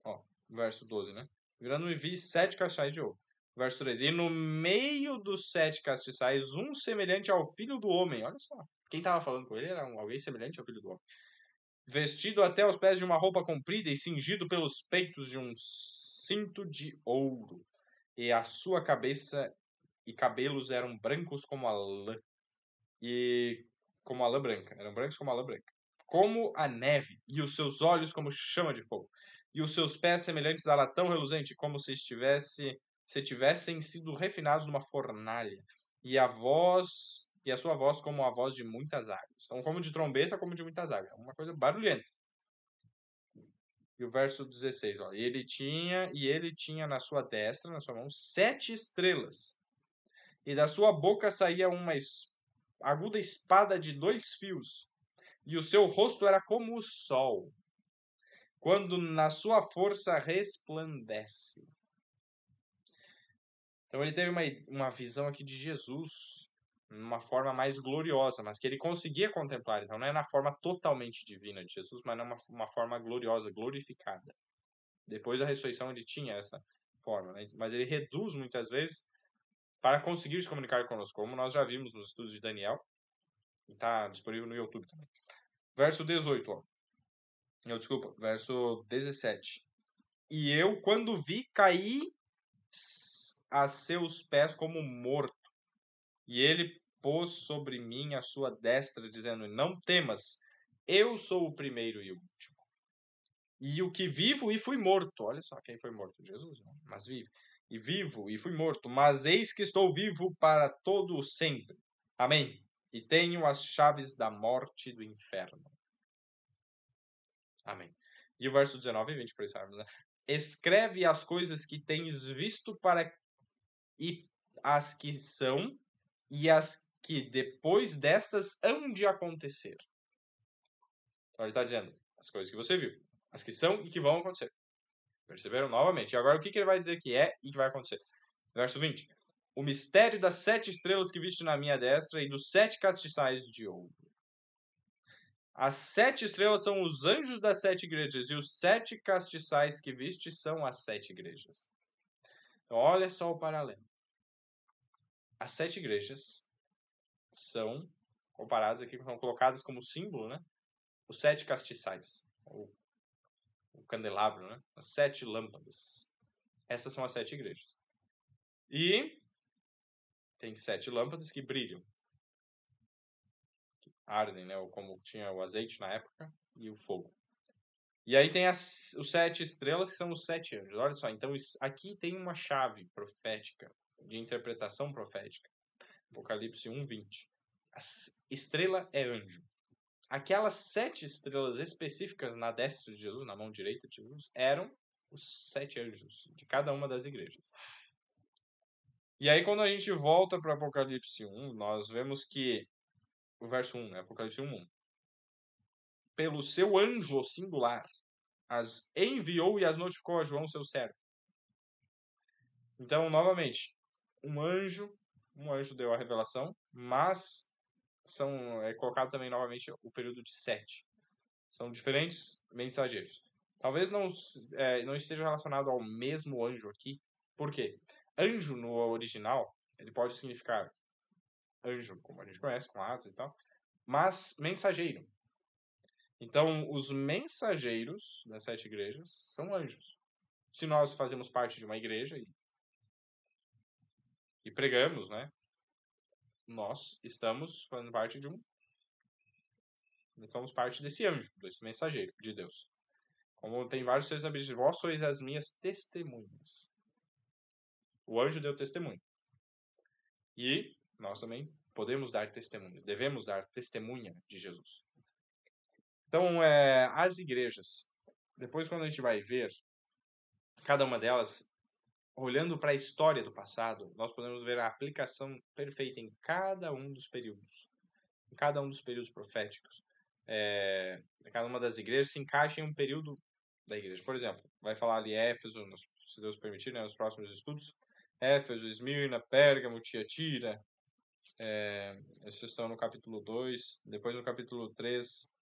ó, verso 12, né? Virando-me vi 7 castiçais de ouro. Verso 13, e no meio dos 7 castiçais, um semelhante ao filho do homem. Olha só, quem estava falando com ele era alguém semelhante ao filho do homem. Vestido até os pés de uma roupa comprida e cingido pelos peitos de um cinto de ouro. E a sua cabeça e cabelos eram brancos como a lã. E como a lã branca. Eram brancos como a lã branca. Como a neve. E os seus olhos como chama de fogo. E os seus pés semelhantes a latão reluzente, como se tivessem sido refinados numa fornalha. E a sua voz como a voz de muitas águas. Então, como de trombeta, como de muitas águas. É uma coisa barulhenta. E o verso 16, ó. Ele tinha na sua destra, na sua mão, 7 estrelas. E da sua boca saía uma aguda espada de 2 fios. E o seu rosto era como o sol, quando na sua força resplandece. Então ele teve uma visão aqui de Jesus, numa forma mais gloriosa, mas que ele conseguia contemplar. Então não é na forma totalmente divina de Jesus, mas numa forma gloriosa, glorificada. Depois da ressurreição ele tinha essa forma, né? Mas ele reduz muitas vezes para conseguir se comunicar conosco, como nós já vimos nos estudos de Daniel. Está disponível no YouTube também. Verso 18, ó. Desculpa, verso 17. E eu, quando vi, caí a seus pés como morto. E ele pôs sobre mim a sua destra, dizendo: não temas, eu sou o primeiro e o último. E o que vivo e fui morto. Olha só quem foi morto, Jesus, não? Mas vive. E vivo e fui morto, mas eis que estou vivo para todo o sempre. Amém. E tenho as chaves da morte e do inferno. Amém. E o verso 19 e 20, por isso, né? Escreve as coisas que tens visto e as que são e as que depois destas hão de acontecer. Então ele está dizendo as coisas que você viu, as que são e que vão acontecer. Perceberam novamente? E agora o que ele vai dizer que é e que vai acontecer? Verso 20. O mistério das 7 estrelas que viste na minha destra e dos 7 castiçais de ouro. As 7 estrelas são os anjos das 7 igrejas, e os 7 castiçais que viste são as 7 igrejas. Então, olha só o paralelo. As 7 igrejas são comparadas aqui, são colocadas como símbolo, né? Os 7 castiçais, o candelabro, né? As 7 lâmpadas. Essas são as 7 igrejas. E tem 7 lâmpadas que brilham. Ardem, né? Ou como tinha o azeite na época e o fogo. E aí tem os 7 estrelas, que são os 7 anjos. Olha só, então aqui tem uma chave profética, de interpretação profética. Apocalipse 1:20. A estrela é anjo. Aquelas 7 estrelas específicas na destra de Jesus, na mão direita de Jesus, eram os 7 anjos de cada uma das igrejas. E aí quando a gente volta para Apocalipse 1, nós vemos que o verso 1, né? Apocalipse 1:1. Pelo seu anjo singular, as enviou e as notificou a João, seu servo. Então, novamente, um anjo deu a revelação, mas é colocado também novamente o período de 7. São diferentes mensageiros. Talvez não esteja relacionado ao mesmo anjo aqui. Por quê? Anjo no original, ele pode significar anjo, como a gente conhece, com asas e tal, mas mensageiro. Então, os mensageiros das 7 igrejas são anjos. Se nós fazemos parte de uma igreja e pregamos, né? Nós estamos fazendo parte nós somos parte desse anjo, desse mensageiro de Deus. Como tem vários textos na Bíblia, vós sois as minhas testemunhas. O anjo deu testemunho. E nós também podemos dar testemunhas, devemos dar testemunha de Jesus. Então, as igrejas, depois quando a gente vai ver cada uma delas, olhando para a história do passado, nós podemos ver a aplicação perfeita em cada um dos períodos. Em cada um dos períodos proféticos. Cada uma das igrejas se encaixa em um período da igreja. Por exemplo, vai falar ali Éfeso, se Deus permitir, né, nos próximos estudos. Éfeso, Esmirna, Pérgamo, Tiatira. Esses estão no capítulo 2. Depois no capítulo 3,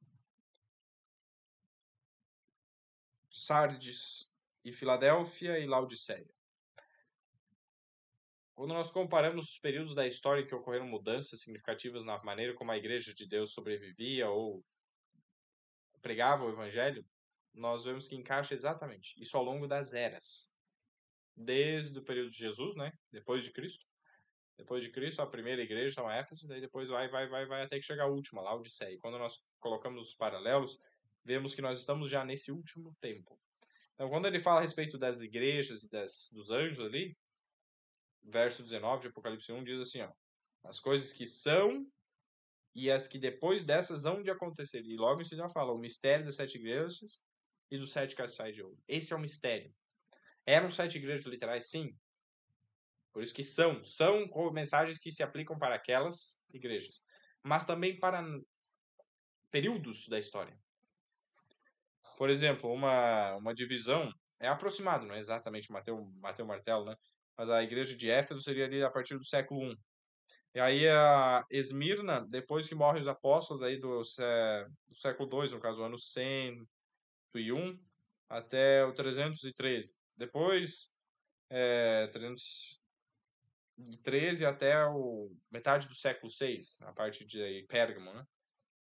Sardes e Filadélfia e Laodiceia. Quando nós comparamos os períodos da história em que ocorreram mudanças significativas na maneira como a igreja de Deus sobrevivia ou pregava o evangelho, nós vemos que encaixa exatamente isso ao longo das eras. Desde o período de Jesus, né? Depois de Cristo. Depois de Cristo, a primeira igreja, então Éfeso, daí depois vai até que chegar a última, Laodiceia. E quando nós colocamos os paralelos, vemos que nós estamos já nesse último tempo. Então, quando ele fala a respeito das igrejas e dos anjos ali, verso 19 de Apocalipse 1 diz assim, ó, as coisas que são e as que depois dessas hão de acontecer. E logo em seguida fala o mistério das 7 igrejas e dos 7 castiçais de ouro. Esse é o mistério. Eram 7 igrejas literais, sim. Por isso que são mensagens que se aplicam para aquelas igrejas, mas também para períodos da história. Por exemplo, uma divisão é aproximado, não é exatamente Mateu Martelo, né? Mas a igreja de Éfeso seria ali a partir do século I. E aí a Esmirna, depois que morrem os apóstolos, aí do século II, no caso, ano 101 até o 313. Depois, 313 até metade do século VI, a parte de Pérgamo, né?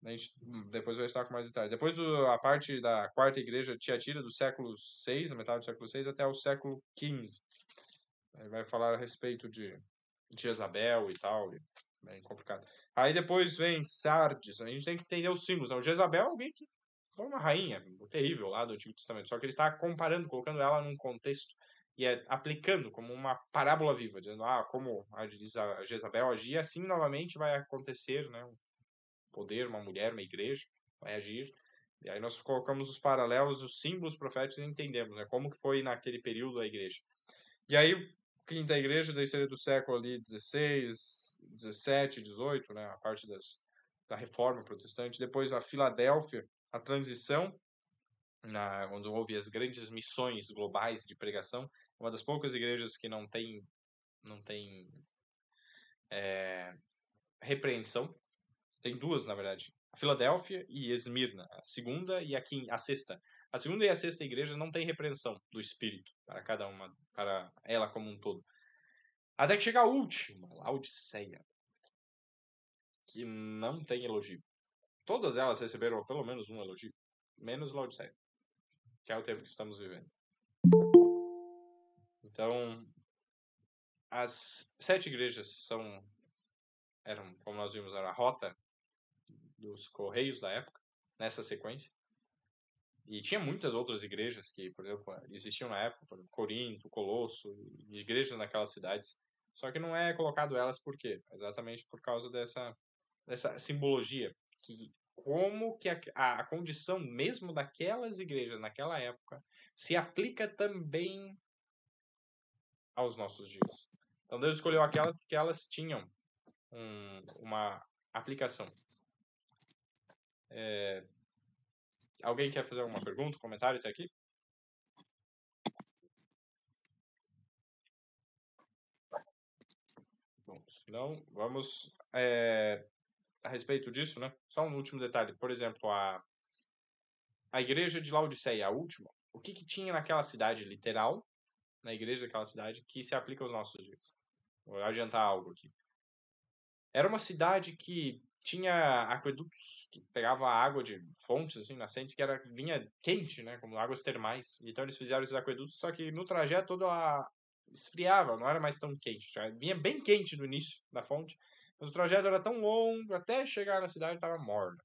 A gente depois vai estudar com mais detalhes. Depois a parte da quarta igreja Tiatira do século VI, a metade do século VI, até o século XV. Aí vai falar a respeito de Jezabel e tal, bem complicado. Aí depois vem Sardes, a gente tem que entender os símbolos. Então, Jezabel é alguém que foi uma rainha terrível lá do Antigo Testamento, só que ele está comparando, colocando ela num contexto e aplicando como uma parábola viva, dizendo, como a Jezabel agia, assim novamente vai acontecer, né? Poder, uma mulher, uma igreja, vai agir. E aí nós colocamos os paralelos, os símbolos proféticos e entendemos, né, como que foi naquele período a igreja. E aí, quinta igreja, daí seria do século ali 16, 17, 18, né, a parte da reforma protestante. Depois a Filadélfia, a transição, onde houve as grandes missões globais de pregação. Uma das poucas igrejas que não tem repreensão. Tem duas, na verdade. A Filadélfia e Esmirna. A segunda e a sexta. A segunda e a sexta igreja não tem repreensão do Espírito para cada uma, para ela como um todo. Até que chega a última, Laodiceia, que não tem elogio. Todas elas receberam pelo menos um elogio, menos Laodiceia, que é o tempo que estamos vivendo. Então, as 7 igrejas eram, como nós vimos, era a rota dos correios da época, nessa sequência. E tinha muitas outras igrejas que, por exemplo, existiam na época, por exemplo, Corinto, Colosso, igrejas naquelas cidades. Só que não é colocado elas por quê? Exatamente por causa dessa simbologia. Como que a condição mesmo daquelas igrejas naquela época se aplica também aos nossos dias. Então Deus escolheu aquelas porque elas tinham uma aplicação. Alguém quer fazer alguma pergunta, comentário até aqui? Bom, senão vamos a respeito disso, né? Só um último detalhe. Por exemplo, a igreja de Laodiceia, a última, o que tinha naquela cidade literal, na igreja daquela cidade, que se aplica aos nossos dias? Vou adiantar algo aqui. Era uma cidade que tinha aquedutos que pegavam a água de fontes, assim, nascentes, que vinha quente, né? Como águas termais. Então eles fizeram esses aquedutos, só que no trajeto todo esfriava, não era mais tão quente. Já vinha bem quente no início da fonte, mas o trajeto era tão longo, até chegar na cidade estava morna.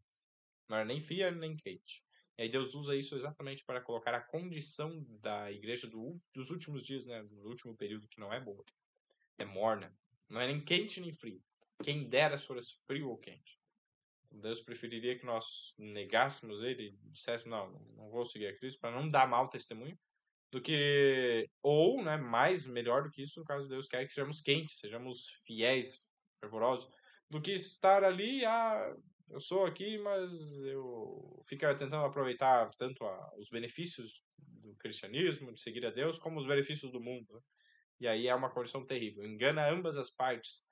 Não era nem fria, nem quente. E aí Deus usa isso exatamente para colocar a condição da igreja dos últimos dias, né? Do último período, que não é boa. É morna. Não é nem quente nem frio. Quem dera se fosse frio ou quente. Deus preferiria que nós negássemos ele e disséssemos, não vou seguir a Cristo, para não dar mau testemunho, do que, ou, né, melhor do que isso, no caso, Deus quer que sejamos quentes, sejamos fiéis, fervorosos, do que estar ali, eu sou aqui, mas eu fico tentando aproveitar tanto os benefícios do cristianismo, de seguir a Deus, como os benefícios do mundo, né? E aí é uma condição terrível, engana ambas as partes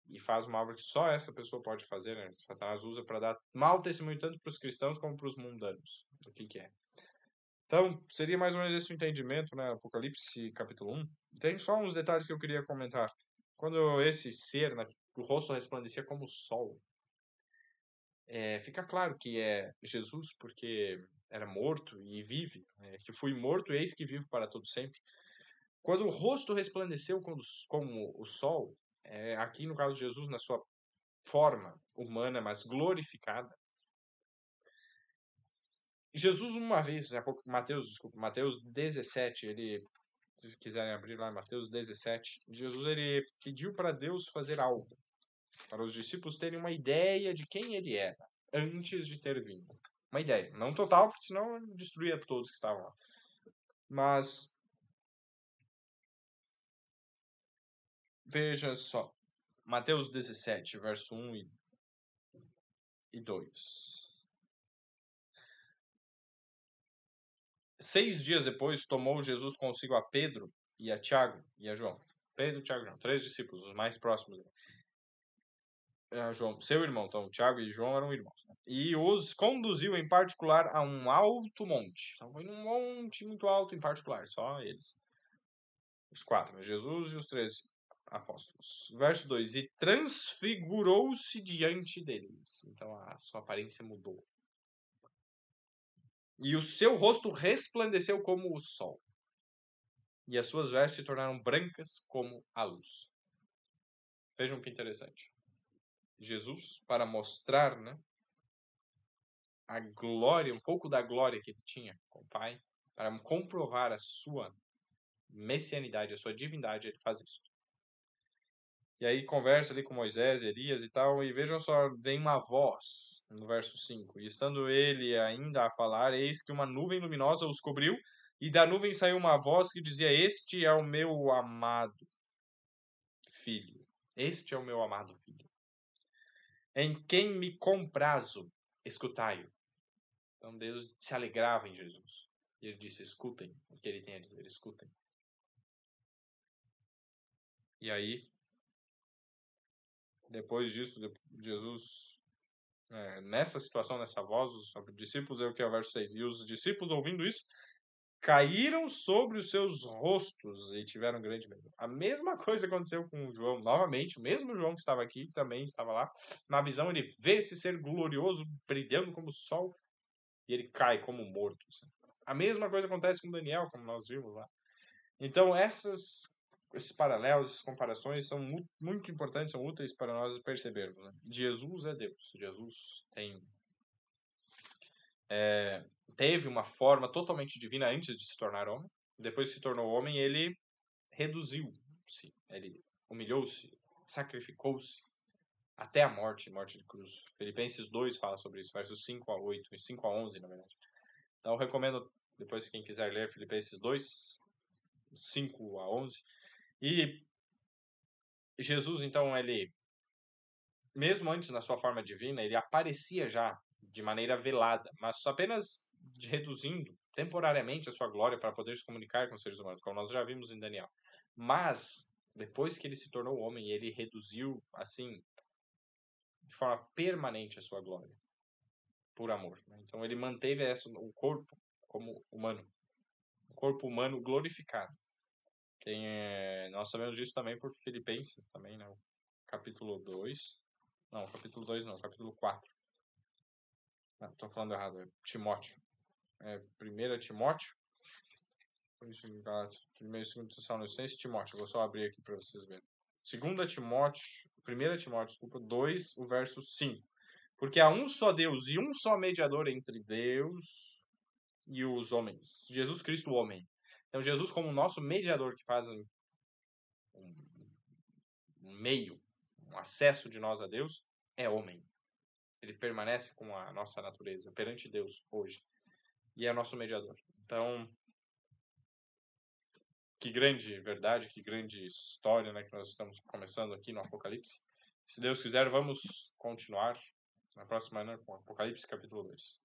e faz uma obra que só essa pessoa pode fazer, né? Satanás usa para dar mau testemunho tanto para os cristãos como para os mundanos. O que é? Então, seria mais ou menos esse o entendimento, né? Apocalipse, capítulo 1. Tem só uns detalhes que eu queria comentar. Quando esse ser, né, o rosto resplandecia como o sol, fica claro que é Jesus, porque era morto e vive, que fui morto e eis que vivo para todo sempre. Quando o rosto resplandeceu como o sol, aqui no caso de Jesus, na sua forma humana, mas glorificada, Jesus uma vez, Mateus 17, se quiserem abrir lá, Mateus 17, Jesus ele pediu para Deus fazer algo, para os discípulos terem uma ideia de quem ele era, antes de ter vindo. uma ideia. Não total, porque senão destruía todos que estavam lá. Mas, veja só. Mateus 17, verso 1 e 2. 6 dias depois, tomou Jesus consigo a Pedro e a Tiago e a João. Pedro, Tiago e João. 3 discípulos, os mais próximos. João, seu irmão. Então, Tiago e João eram irmãos. Né? E os conduziu em particular a um alto monte. Então, foi num monte muito alto em particular, só eles. Os 4, Jesus e os 13 apóstolos. Verso 2. E transfigurou-se diante deles. Então, a sua aparência mudou. E o seu rosto resplandeceu como o sol. E as suas vestes se tornaram brancas como a luz. Vejam que interessante. Jesus, para mostrar, né, a glória, um pouco da glória que ele tinha com o Pai, para comprovar a sua messianidade, a sua divindade, ele faz isso. E aí conversa ali com Moisés, Elias e tal, e vejam só, vem uma voz no verso 5. E estando ele ainda a falar, eis que uma nuvem luminosa os cobriu, e da nuvem saiu uma voz que dizia: Este é o meu amado filho. Este é o meu amado filho. Em quem me comprazo, escutai-o. Então Deus se alegrava em Jesus. E ele disse: escutem o que ele tem a dizer, escutem. E aí, depois disso, Jesus, nessa situação, nessa voz, os discípulos, é o que é o verso 6. E os discípulos, ouvindo isso, caíram sobre os seus rostos e tiveram grande medo. A mesma coisa aconteceu com João. Novamente, o mesmo João que estava aqui, também estava lá. Na visão, ele vê esse ser glorioso, brilhando como o sol, e ele cai como morto. Assim. A mesma coisa acontece com Daniel, como nós vimos lá. Então, esses paralelos, essas comparações são muito importantes, são úteis para nós percebermos. Né? Jesus é Deus. Jesus teve uma forma totalmente divina antes de se tornar homem. Depois que se tornou homem, ele reduziu-se, ele humilhou-se, sacrificou-se até a morte de cruz. Filipenses 2 fala sobre isso, versos 5 a 8, 5 a 11, na verdade. Então, eu recomendo, depois, quem quiser ler Filipenses 2, 5 a 11. E Jesus, então, ele, mesmo antes na sua forma divina, ele aparecia já de maneira velada, mas apenas reduzindo temporariamente a sua glória para poder se comunicar com os seres humanos, como nós já vimos em Daniel. Mas, depois que ele se tornou homem, ele reduziu, assim, de forma permanente a sua glória, por amor. Né? Então, ele manteve o corpo como humano, o corpo humano glorificado. Nós sabemos disso também por Filipenses, também, né? Capítulo 2. Não, capítulo 2 não, capítulo 4. Não, estou falando errado, é Timóteo. 1 Timóteo. 1 e 2 Tessalonicenses, Timóteo. Vou só abrir aqui para vocês verem. 1 Timóteo, desculpa, 2, o verso 5. Porque há um só Deus e um só mediador entre Deus e os homens. Jesus Cristo, o homem. Então, Jesus, como nosso mediador que faz um meio, um acesso de nós a Deus, é homem. Ele permanece com a nossa natureza perante Deus hoje. E é nosso mediador. Então, que grande verdade, que grande história, né, que nós estamos começando aqui no Apocalipse. Se Deus quiser, vamos continuar na próxima semana com Apocalipse capítulo 2.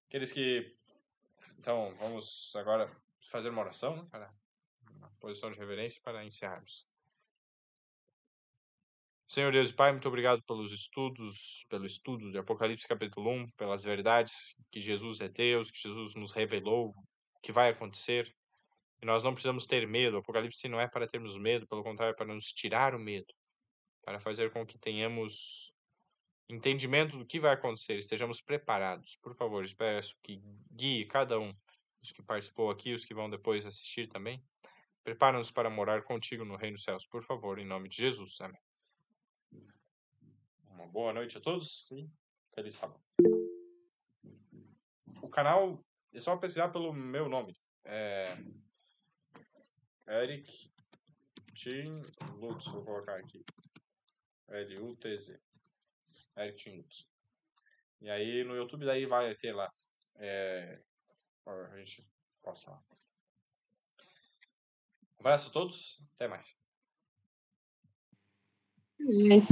Aqueles que... Então, vamos agora fazer uma oração, né, para uma posição de reverência para encerrarmos. Senhor Deus e Pai, muito obrigado pelo estudo de Apocalipse capítulo 1, pelas verdades que Jesus é Deus, que Jesus nos revelou, o que vai acontecer. E nós não precisamos ter medo. O Apocalipse não é para termos medo, pelo contrário, é para nos tirar o medo, para fazer com que tenhamos entendimento do que vai acontecer, estejamos preparados. Por favor, peço que guie cada um, os que participou aqui, os que vão depois assistir também. Prepara-nos para morar contigo no Reino dos Céus, por favor, em nome de Jesus. Amém. Uma boa noite a todos e feliz sábado. O canal, é só pesquisar pelo meu nome. Eric Tim Lutz, vou colocar aqui. L-U-T-Z. Eric Tim Lutz. E aí no YouTube daí vai ter lá. A gente posta lá. Um abraço a todos. Até mais. Mas